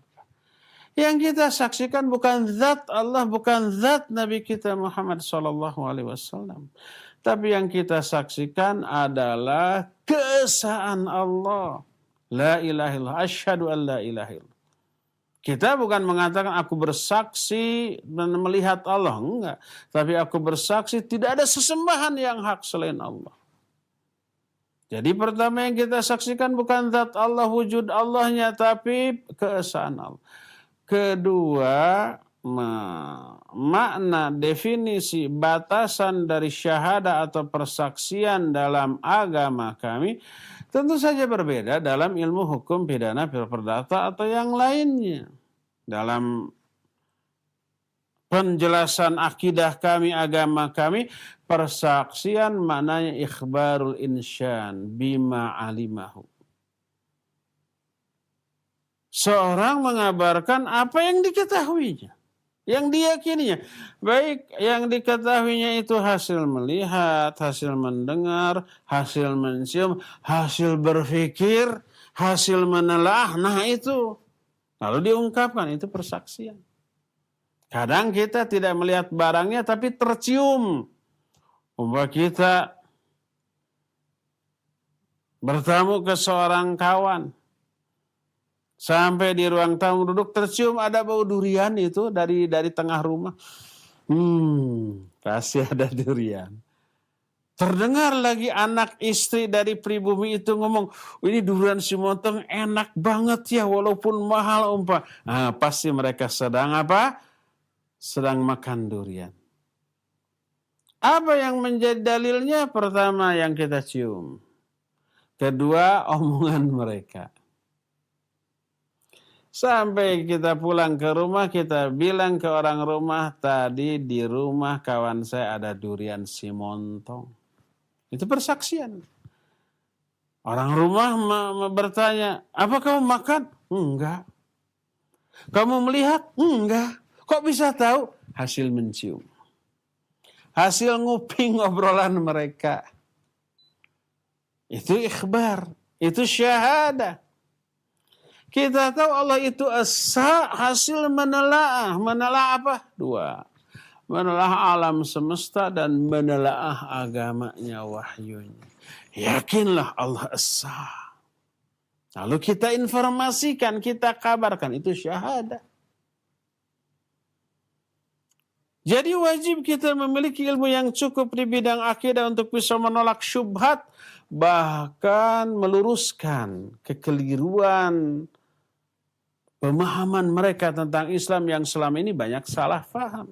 Yang kita saksikan bukan zat Allah, bukan zat Nabi kita Muhammad SAW. Tapi yang kita saksikan adalah keesaan Allah. La ilaha illallah, asyhadu an la ilaha illallah. Kita bukan mengatakan aku bersaksi dan melihat Allah, enggak. Tapi aku bersaksi tidak ada sesembahan yang hak selain Allah. Jadi pertama yang kita saksikan bukan zat Allah, wujud Allahnya, tapi keesaan Allah. Kedua, makna definisi batasan dari syahadah atau persaksian dalam agama kami tentu saja berbeda dalam ilmu hukum pidana perdata atau yang lainnya. Dalam penjelasan akidah kami, agama kami, persaksian maknanya ikhbarul insyan bima alimahu. Seorang mengabarkan apa yang diketahuinya, yang diyakininya. Baik yang diketahuinya itu hasil melihat, hasil mendengar, hasil mencium, hasil berpikir, hasil menelaah. Nah itu. Lalu diungkapkan, itu persaksian. Kadang kita tidak melihat barangnya tapi tercium. Umpama kita bertamu ke seorang kawan. Sampai di ruang tamu duduk tercium ada bau durian itu dari tengah rumah. Pasti ada durian. Terdengar lagi anak istri dari pribumi itu ngomong, ini durian si Montong enak banget ya walaupun mahal umpah. Nah, pasti mereka sedang apa? Sedang makan durian. Apa yang menjadi dalilnya? Pertama yang kita cium. Kedua, omongan mereka. Sampai kita pulang ke rumah, kita bilang ke orang rumah, tadi di rumah kawan saya ada durian si Montong. Itu persaksian. Orang rumah bertanya, apa kamu makan? Enggak. Kamu melihat? Enggak. Kok bisa tahu? Hasil mencium. Hasil nguping obrolan mereka. Itu ikhbar. Itu syahadah. Kita tahu Allah itu esa, hasil menelaah. Menelaah apa? Dua. Menelaah alam semesta dan menelaah agamanya, wahyunya. Yakinlah Allah esa. Lalu kita informasikan, kita kabarkan. Itu syahadah. Jadi wajib kita memiliki ilmu yang cukup di bidang akidah untuk bisa menolak syubhat. Bahkan meluruskan kekeliruan pemahaman mereka tentang Islam yang selama ini banyak salah faham.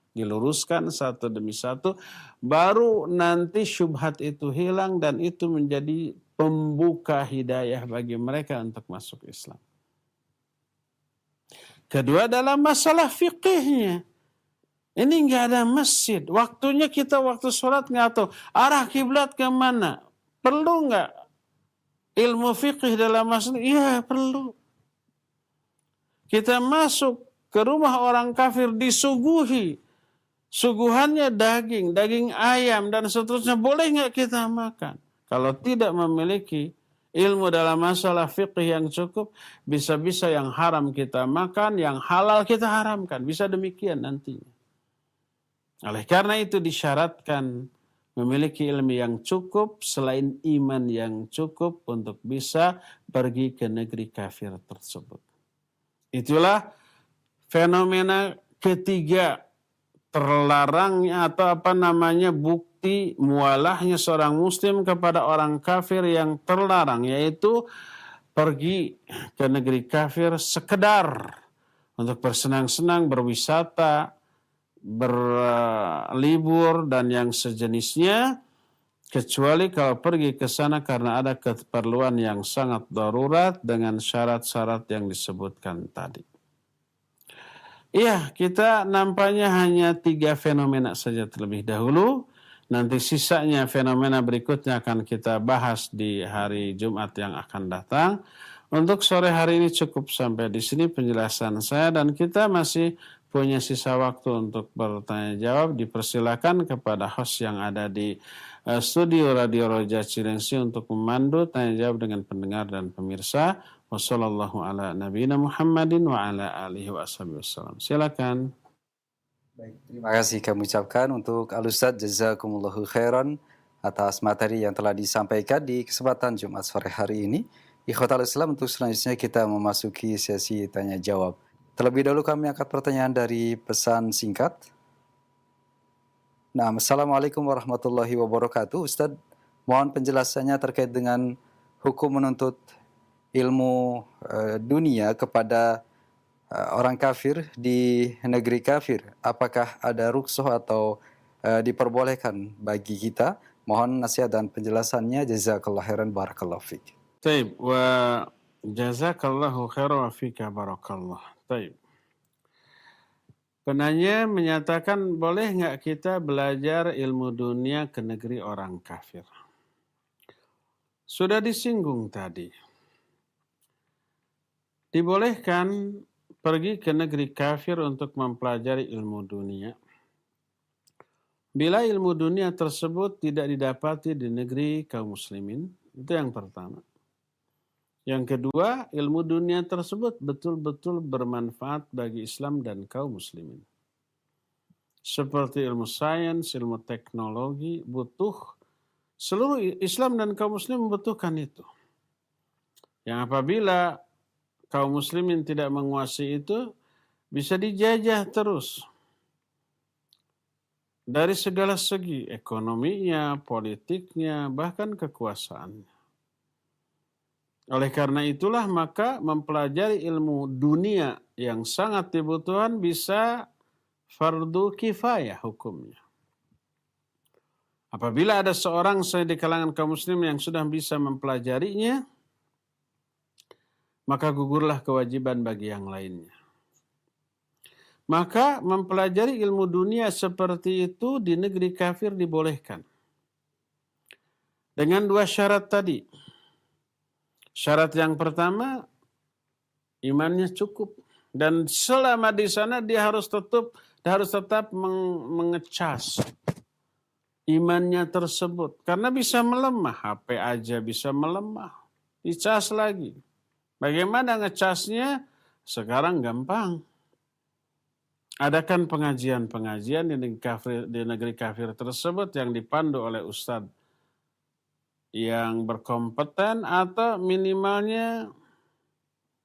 Diluruskan satu demi satu, baru nanti syubhat itu hilang dan itu menjadi pembuka hidayah bagi mereka untuk masuk Islam. Kedua dalam masalah fikihnya. Ini nggak ada masjid. Waktunya kita waktu sholat nggak tahu. Arah kiblat kemana? Perlu nggak ilmu fikih dalam masjid? Iya perlu. Kita masuk ke rumah orang kafir disuguhi. Suguhannya daging ayam dan seterusnya. Boleh nggak kita makan? Kalau tidak memiliki ilmu dalam masalah fikih yang cukup, bisa-bisa yang haram kita makan, yang halal kita haramkan. Bisa demikian nantinya. Oleh karena itu disyaratkan memiliki ilmu yang cukup selain iman yang cukup untuk bisa pergi ke negeri kafir tersebut. Itulah fenomena ketiga terlarangnya atau bukti mualahnya seorang muslim kepada orang kafir yang terlarang, yaitu pergi ke negeri kafir sekedar untuk bersenang-senang, berwisata, berlibur dan yang sejenisnya, kecuali kalau pergi ke sana karena ada keperluan yang sangat darurat dengan syarat-syarat yang disebutkan tadi. Iya, kita nampaknya hanya 3 fenomena saja terlebih dahulu. Nanti sisanya fenomena berikutnya akan kita bahas di hari Jumat yang akan datang. Untuk sore hari ini cukup sampai di sini penjelasan saya dan kita masih punya sisa waktu untuk bertanya jawab. Dipersilakan kepada host yang ada di studio Radio Roja Cilengsi untuk memandu tanya jawab dengan pendengar dan pemirsa. Wassallallahu ala nabiyina Muhammadin wa ala alihi wa sallam. Silakan. Baik, terima kasih kami ucapkan untuk Al-Ustadz jazakumullahu khairan atas materi yang telah disampaikan di kesempatan Jumat sore hari ini. Ikhwatal Islam, untuk selanjutnya kita memasuki sesi tanya jawab. Terlebih dahulu kami angkat pertanyaan dari pesan singkat. Nah, Assalamualaikum warahmatullahi wabarakatuh. Ustadz, Mohon penjelasannya terkait dengan hukum menuntut ilmu dunia kepada orang kafir di negeri kafir. Apakah ada rukhsah atau diperbolehkan bagi kita? Mohon nasihat dan penjelasannya. Jazakallahu khairan, barakallahu fiik. Taib, wa jazakallahu khairan wa fika barakallah. Taib. Penanya menyatakan, boleh nggak kita belajar ilmu dunia ke negeri orang kafir? Sudah disinggung tadi. Dibolehkan pergi ke negeri kafir untuk mempelajari ilmu dunia, bila ilmu dunia tersebut tidak didapati di negeri kaum muslimin. Itu yang pertama. Yang kedua, ilmu dunia tersebut betul-betul bermanfaat bagi Islam dan kaum muslimin. Seperti ilmu sains, ilmu teknologi, seluruh Islam dan kaum muslim membutuhkan itu. Yang apabila kaum muslimin tidak menguasai itu, bisa dijajah terus. Dari segala segi, ekonominya, politiknya, bahkan kekuasaannya. Oleh karena itulah maka mempelajari ilmu dunia yang sangat dibutuhkan bisa fardu kifayah hukumnya. Apabila ada seorang di kalangan kaum muslim yang sudah bisa mempelajarinya, maka gugurlah kewajiban bagi yang lainnya. Maka mempelajari ilmu dunia seperti itu di negeri kafir dibolehkan. Dengan dua syarat tadi. Syarat yang pertama, imannya cukup. Dan selama di sana dia harus tetap mengecas imannya tersebut. Karena bisa melemah, HP aja bisa melemah. Dicas lagi. Bagaimana ngecasnya? Sekarang gampang. Adakan pengajian-pengajian di negeri kafir tersebut yang dipandu oleh ustadz yang berkompeten atau minimalnya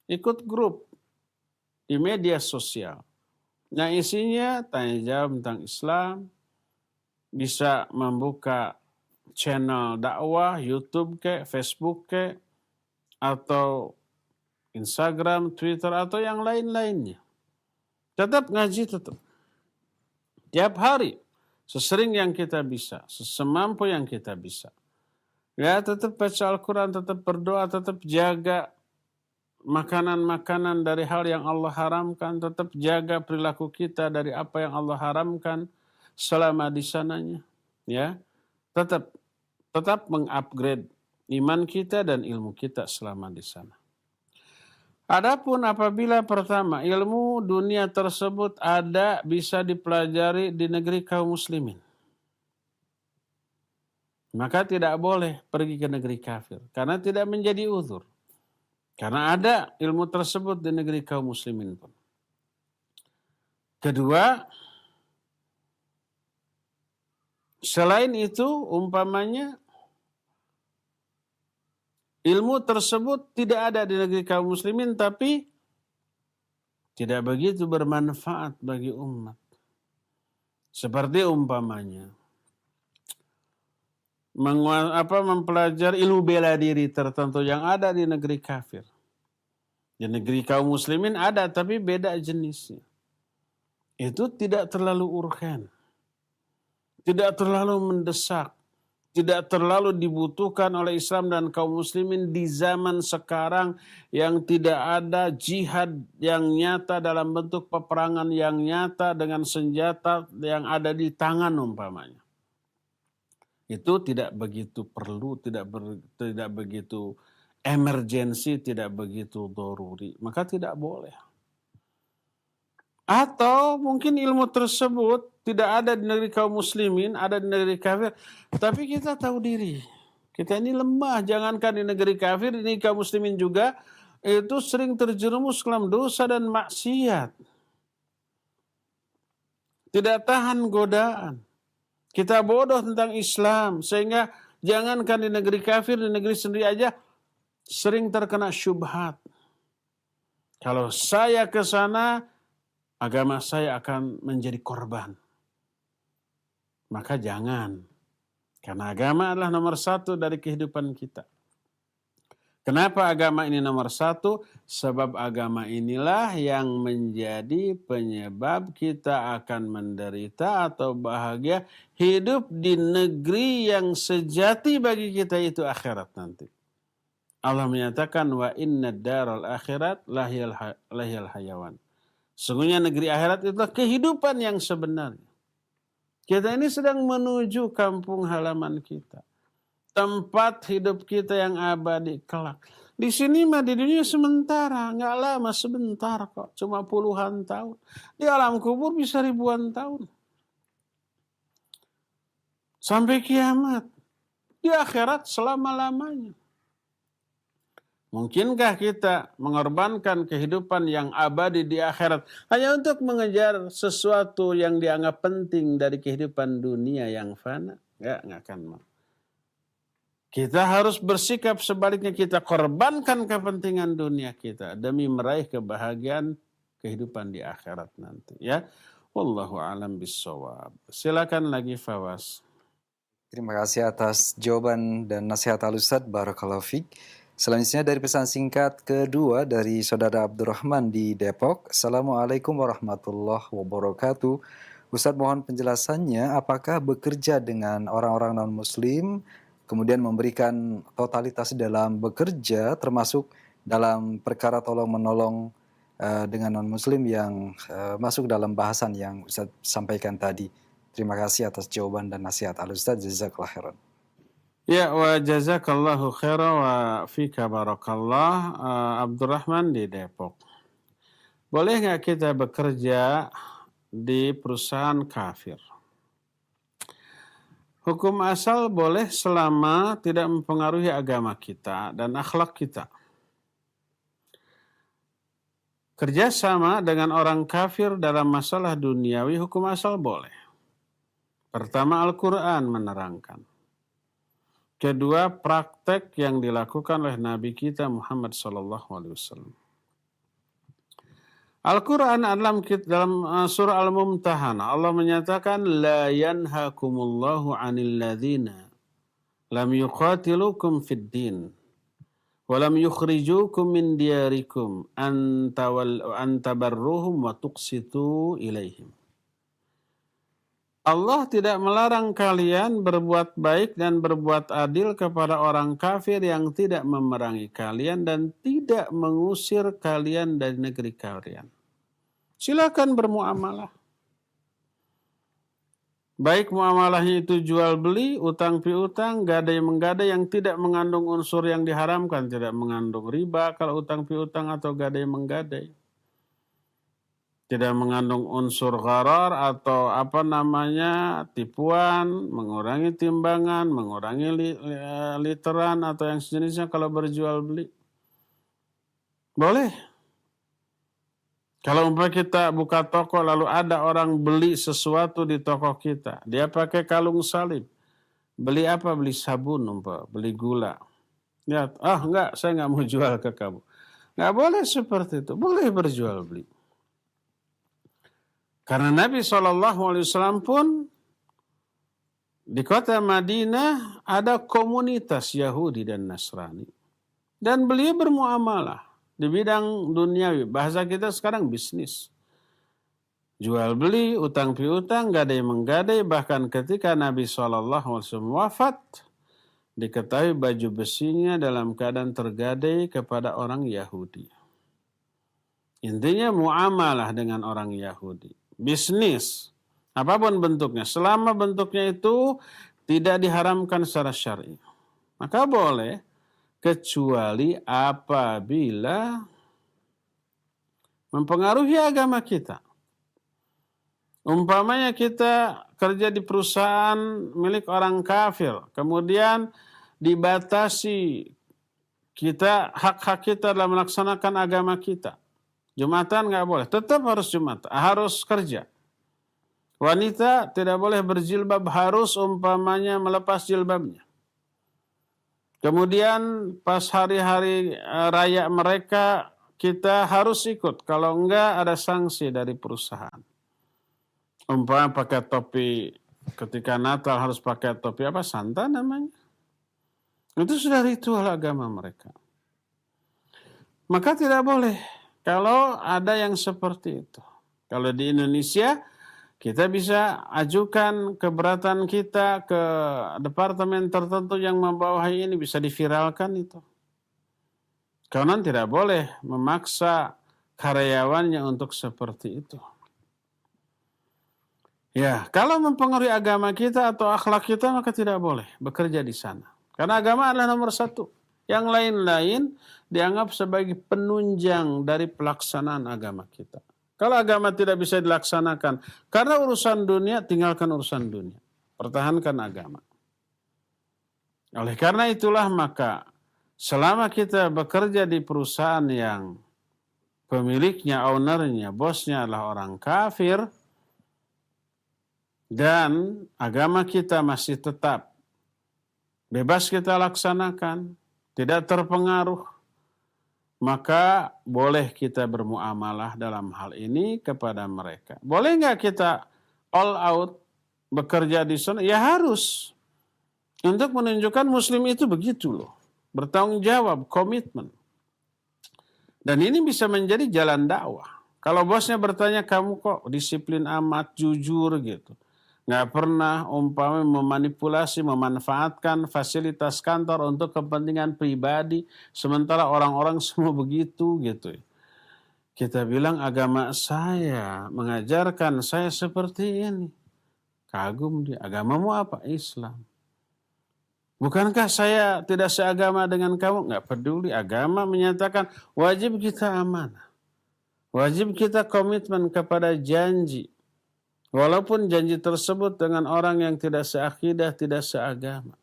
ikut grup di media sosial. Yang isinya tanya jawab tentang Islam, bisa membuka channel dakwah, YouTube Facebook atau Instagram, Twitter atau yang lain-lainnya. Tetap ngaji tetap. Tiap hari, sesering yang kita bisa, sesemampu yang kita bisa. Ya, tetap baca Al-Quran, tetap berdoa, tetap jaga makanan-makanan dari hal yang Allah haramkan, tetap jaga perilaku kita dari apa yang Allah haramkan selama di sananya. Ya, tetap mengupgrade iman kita dan ilmu kita selama di sana. Adapun apabila pertama ilmu dunia tersebut bisa dipelajari di negeri kaum muslimin, maka tidak boleh pergi ke negeri kafir. Karena tidak menjadi uzur. Karena ada ilmu tersebut di negeri kaum muslimin pun. Kedua, selain itu umpamanya ilmu tersebut tidak ada di negeri kaum muslimin tapi tidak begitu bermanfaat bagi umat. Seperti umpamanya mempelajari ilmu bela diri tertentu yang ada di negeri kafir. Di negeri kaum muslimin ada tapi beda jenisnya. Itu tidak terlalu urgen. Tidak terlalu mendesak. Tidak terlalu dibutuhkan oleh Islam dan kaum muslimin di zaman sekarang yang tidak ada jihad yang nyata dalam bentuk peperangan yang nyata dengan senjata yang ada di tangan umpamanya. Itu tidak begitu perlu, tidak begitu emergensi, tidak begitu doruri. Maka tidak boleh. Atau mungkin ilmu tersebut tidak ada di negeri kaum muslimin, ada di negeri kafir. Tapi kita tahu diri. Kita ini lemah, jangankan di negeri kafir, di kaum muslimin juga itu sering terjerumus dalam dosa dan maksiat. Tidak tahan godaan. Kita bodoh tentang Islam, sehingga jangankan di negeri kafir, di negeri sendiri aja sering terkena syubhat. Kalau saya ke sana, agama saya akan menjadi korban. Maka jangan. Karena agama adalah nomor satu dari kehidupan kita. Kenapa agama ini nomor satu? Sebab agama inilah yang menjadi penyebab kita akan menderita atau bahagia hidup di negeri yang sejati bagi kita, itu akhirat nanti. Allah menyatakan wa inna daral akhirat lahiyal hayawan. Sungguhnya negeri akhirat itulah kehidupan yang sebenarnya. Kita ini sedang menuju kampung halaman kita. Tempat hidup kita yang abadi kelak. Di sini mah di dunia sementara, nggak lama, sebentar kok, cuma puluhan tahun. Di alam kubur bisa ribuan tahun. Sampai kiamat. Di akhirat selama-lamanya. Mungkinkah kita mengorbankan kehidupan yang abadi di akhirat hanya untuk mengejar sesuatu yang dianggap penting dari kehidupan dunia yang fana? Nggak akan mau. Kita harus bersikap sebaliknya, kita korbankan kepentingan dunia kita demi meraih kebahagiaan kehidupan di akhirat nanti. Ya, wallahu a'lam bissawab. Silakan lagi Fawaz. Terima kasih atas jawaban dan nasihat Al-Ustadz. Barakallahu fiik. Selanjutnya dari pesan singkat kedua dari Saudara Abdurrahman di Depok. Assalamualaikum warahmatullahi wabarakatuh. Ustadz, mohon penjelasannya, apakah bekerja dengan orang-orang non-muslim kemudian memberikan totalitas dalam bekerja termasuk dalam perkara tolong-menolong dengan non-muslim yang masuk dalam bahasan yang Ustaz sampaikan tadi. Terima kasih atas jawaban dan nasihat Al-Ustaz. Jazakallah khairan. Ya, wa jazakallahu khairan wa fika barakallah. Abdurrahman di Depok. Boleh nggak kita bekerja di perusahaan kafir? Hukum asal boleh selama tidak mempengaruhi agama kita dan akhlak kita. Kerjasama dengan orang kafir dalam masalah duniawi hukum asal boleh. Pertama, Al-Quran menerangkan. Kedua, praktek yang dilakukan oleh Nabi kita Muhammad SAW. Al-Quran dalam surah Al-Mumtahanah Allah menyatakan la yanhakumullahu 'anil ladzina lam yuqatilukum fid din wa lam yukhrijukum min diyarikum an tabarruhum wa tuqsitu ilaihim. Allah tidak melarang kalian berbuat baik dan berbuat adil kepada orang kafir yang tidak memerangi kalian dan tidak mengusir kalian dari negeri kalian. Silakan bermuamalah. Baik muamalahnya itu jual beli, utang piutang, gadai menggadai yang tidak mengandung unsur yang diharamkan, tidak mengandung riba kalau utang piutang atau gadai menggadai. Tidak mengandung unsur gharar atau tipuan, mengurangi timbangan, mengurangi literan atau yang sejenisnya kalau berjual beli. Boleh. Kalau umpamanya kita buka toko lalu ada orang beli sesuatu di toko kita, dia pakai kalung salib. Beli apa? Beli sabun umpamanya, beli gula. Ya, enggak, saya enggak mau jual ke kamu. Enggak boleh seperti itu. Boleh berjual beli. Karena Nabi SAW pun di kota Madinah ada komunitas Yahudi dan Nasrani. Dan beliau bermuamalah di bidang duniawi. Bahasa kita sekarang bisnis. Jual beli, utang piutang, gadai menggadai. Bahkan ketika Nabi SAW wafat, diketahui baju besinya dalam keadaan tergadai kepada orang Yahudi. Intinya muamalah dengan orang Yahudi. Bisnis, apapun bentuknya. Selama bentuknya itu tidak diharamkan secara syar'i. Maka boleh. Kecuali apabila mempengaruhi agama kita. Umpamanya kita kerja di perusahaan milik orang kafir, kemudian dibatasi hak-hak kita dalam melaksanakan agama kita. Jumatan nggak boleh, tetap harus Jumat, harus kerja. Wanita tidak boleh berjilbab, harus umpamanya melepas jilbabnya. Kemudian pas hari-hari raya mereka kita harus ikut. Kalau enggak ada sanksi dari perusahaan. Umpamanya pakai topi Ketika Natal harus pakai topi apa? Santa namanya. Itu sudah ritual agama mereka. Maka tidak boleh kalau ada yang seperti itu. Kalau di Indonesia, kita bisa ajukan keberatan kita ke departemen tertentu yang membawahi ini, bisa diviralkan itu. Karena tidak boleh memaksa karyawannya untuk seperti itu. Ya, kalau mempengaruhi agama kita atau akhlak kita, maka tidak boleh bekerja di sana. Karena agama adalah nomor satu. Yang lain-lain dianggap sebagai penunjang dari pelaksanaan agama kita. Kalau agama tidak bisa dilaksanakan, karena urusan dunia, tinggalkan urusan dunia. Pertahankan agama. Oleh karena itulah maka, selama kita bekerja di perusahaan yang pemiliknya, ownernya, bosnya adalah orang kafir, dan agama kita masih tetap bebas kita laksanakan, tidak terpengaruh, maka boleh kita bermuamalah dalam hal ini kepada mereka. Boleh nggak kita all out bekerja di sana? Ya harus. Untuk menunjukkan muslim itu begitu loh. Bertanggung jawab, komitmen. Dan ini bisa menjadi jalan dakwah. Kalau bosnya bertanya, kamu kok disiplin amat, jujur gitu. Nggak pernah memanipulasi, memanfaatkan fasilitas kantor untuk kepentingan pribadi, sementara orang-orang semua begitu gitu. Kita bilang agama saya mengajarkan saya seperti ini. Kagum dia, agamamu apa? Islam. Bukankah saya tidak seagama dengan kamu? Nggak peduli, agama menyatakan wajib kita amanah. Wajib kita komitmen kepada janji. Walaupun janji tersebut dengan orang yang tidak seakidah, tidak seagama.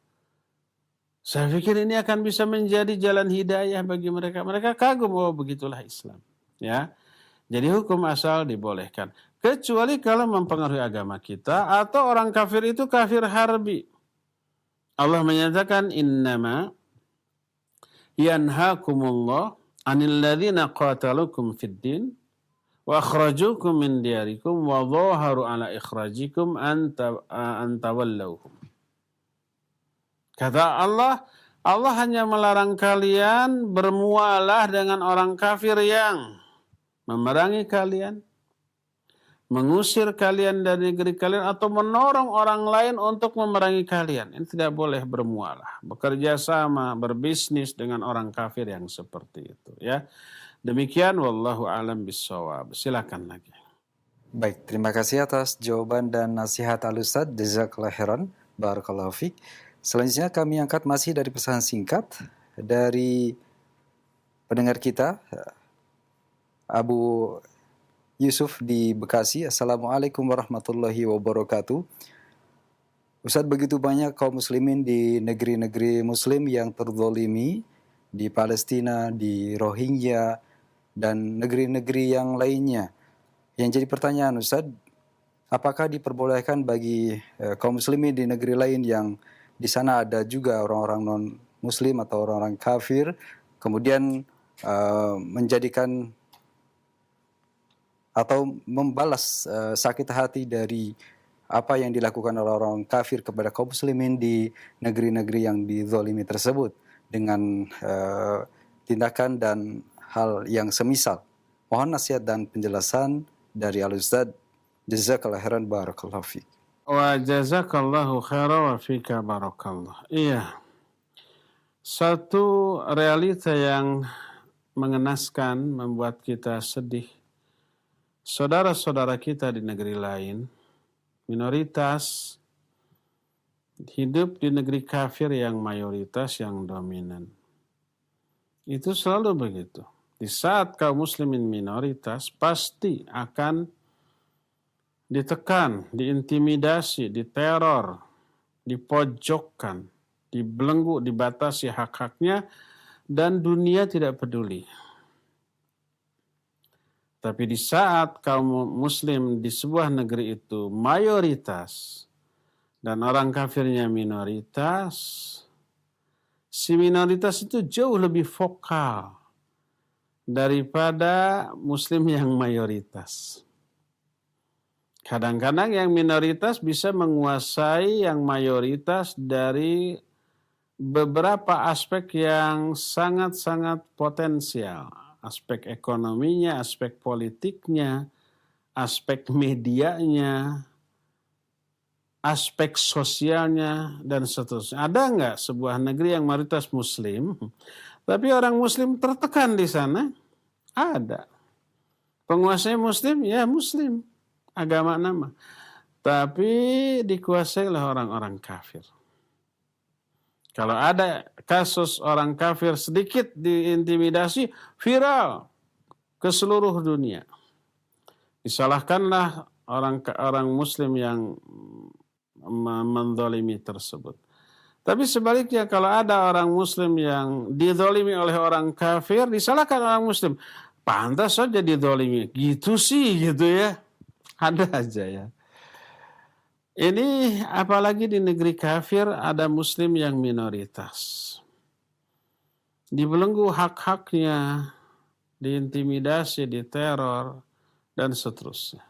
Saya pikir ini akan bisa menjadi jalan hidayah bagi mereka. Mereka kagum, oh begitulah Islam. Ya, jadi hukum asal dibolehkan. Kecuali kalau mempengaruhi agama kita atau orang kafir itu kafir harbi. Allah menyatakan innama yanhakumullah anil ladzina qatalukum fid din wa akhrajukum min diyarikum wa dhaharu ala ikhrajikum an tawallawhum. Kata Allah, Allah hanya melarang kalian bermualah dengan orang kafir yang memerangi kalian, mengusir kalian dari negeri kalian, atau menorong orang lain untuk memerangi kalian. Ini tidak boleh bermualah, bekerja sama, berbisnis dengan orang kafir yang seperti itu. Ya, demikian. Wallahu a'lam bishawab. Silakan lagi. Baik, terima kasih atas jawaban dan nasihat Al-Ustaz. Jazakallahu khairan. Barakallahu fiik. Selanjutnya kami angkat masih dari pesan singkat dari pendengar kita, Abu Yusuf di Bekasi. Assalamualaikum warahmatullahi wabarakatuh. Ustaz, begitu banyak kaum muslimin di negeri-negeri muslim yang terzolimi, di Palestina, di Rohingya, dan negeri-negeri yang lainnya. Yang jadi pertanyaan Ustaz, apakah diperbolehkan bagi kaum muslimin di negeri lain yang di sana ada juga orang-orang non-muslim atau orang-orang kafir, kemudian menjadikan atau membalas sakit hati dari apa yang dilakukan oleh orang kafir kepada kaum muslimin di negeri-negeri yang dizalimi tersebut dengan tindakan dan hal yang semisal. Mohon nasihat dan penjelasan dari Al-Ustaz. Jazakallahu khairan, barakallahu fiik. Wa jazakallahu khairan wa fika barakallah. Iya. Satu realita yang mengenaskan, membuat kita sedih. Saudara-saudara kita di negeri lain, minoritas, hidup di negeri kafir yang mayoritas, yang dominan. Itu selalu begitu. Di saat kaum muslimin minoritas, pasti akan ditekan, diintimidasi, diteror, dipojokkan, dibelenggu, dibatasi hak-haknya, dan dunia tidak peduli. Tapi di saat kaum muslim di sebuah negeri itu mayoritas dan orang kafirnya minoritas, si minoritas itu jauh lebih vokal daripada muslim yang mayoritas. Kadang-kadang yang minoritas bisa menguasai yang mayoritas dari beberapa aspek yang sangat-sangat potensial. Aspek ekonominya, aspek politiknya, aspek medianya, aspek sosialnya, dan seterusnya. Ada nggak sebuah negeri yang mayoritas muslim, tapi orang muslim tertekan di sana? Ada. Penguasanya muslim, ya muslim. Agama nama. Tapi dikuasai oleh orang-orang kafir. Kalau ada kasus orang kafir sedikit diintimidasi, viral ke seluruh dunia. Disalahkanlah orang muslim yang menzalimi tersebut. Tapi sebaliknya kalau ada orang muslim yang dizalimi oleh orang kafir, disalahkan orang muslim. Pantas saja dizalimi. Gitu sih gitu ya. Ada aja ya. Ini apalagi di negeri kafir ada muslim yang minoritas. Dibelenggu hak-haknya, diintimidasi, diteror, dan seterusnya.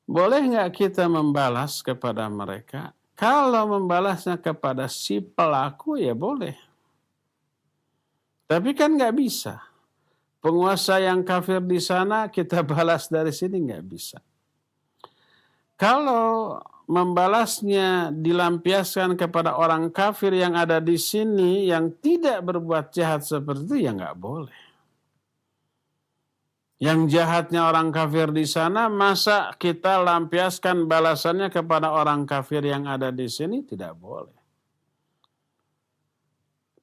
Boleh nggak kita membalas kepada mereka? Kalau membalasnya kepada si pelaku ya boleh. Tapi kan nggak bisa. Penguasa yang kafir di sana kita balas dari sini nggak bisa. Kalau membalasnya dilampiaskan kepada orang kafir yang ada di sini yang tidak berbuat jahat seperti itu ya nggak boleh. Yang jahatnya orang kafir di sana, masa kita lampiaskan balasannya kepada orang kafir yang ada di sini? Tidak boleh.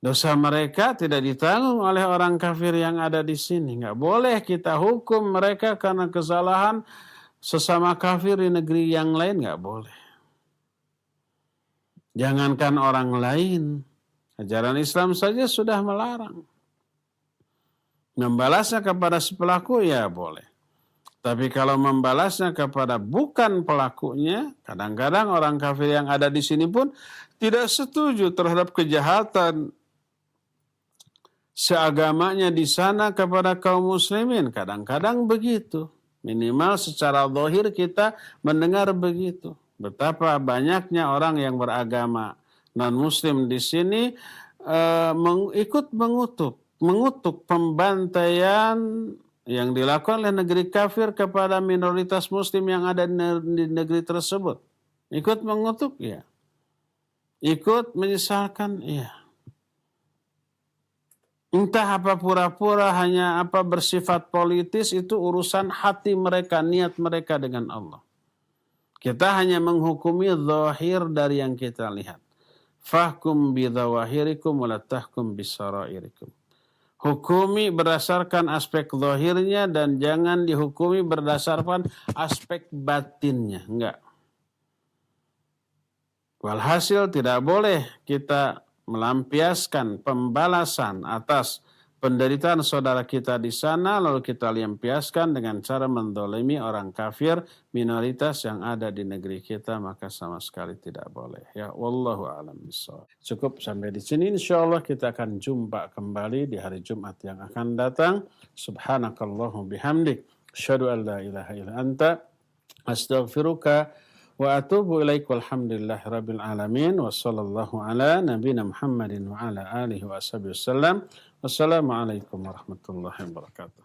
Dosa mereka tidak ditanggung oleh orang kafir yang ada di sini. Nggak boleh kita hukum mereka karena kesalahan sesama kafir di negeri yang lain, nggak boleh. Jangankan orang lain, ajaran Islam saja sudah melarang. Membalasnya kepada si pelaku ya boleh. Tapi kalau membalasnya kepada bukan pelakunya, kadang-kadang orang kafir yang ada di sini pun tidak setuju terhadap kejahatan seagamanya di sana kepada kaum muslimin. Kadang-kadang begitu. Minimal secara zahir kita mendengar begitu. Betapa banyaknya orang yang beragama non-muslim di sini ikut mengutuk pembantaian yang dilakukan oleh negeri kafir kepada minoritas muslim yang ada di negeri tersebut. Ikut mengutuk, ya. Ikut menyesalkan, ya. Entah apa pura-pura, hanya apa bersifat politis, itu urusan hati mereka, niat mereka dengan Allah. Kita hanya menghukumi zahir dari yang kita lihat. Fahkum bidzawahirikum wa la tahkum bisarairikum. Hukumi berdasarkan aspek zahirnya dan jangan dihukumi berdasarkan aspek batinnya. Enggak. Walhasil tidak boleh kita melampiaskan pembalasan atas penderitaan saudara kita di sana, lalu kita lampiaskan dengan cara mendolimi orang kafir minoritas yang ada di negeri kita, maka sama sekali tidak boleh. Ya, wallahu a'lam bishawab. Cukup sampai di sini. Insyaallah kita akan jumpa kembali di hari Jumat yang akan datang. Subhanakallahumma bihamdik, asyhadu an la ilaha illa anta, astaghfiruka wa atubu ilaik, walhamdulillahi rabbil alamin, wa sallallahu ala nabiyina Muhammadin wa ala alihi wa sahbihi wasallam. Wassalamualaikum warahmatullahi wabarakatuh.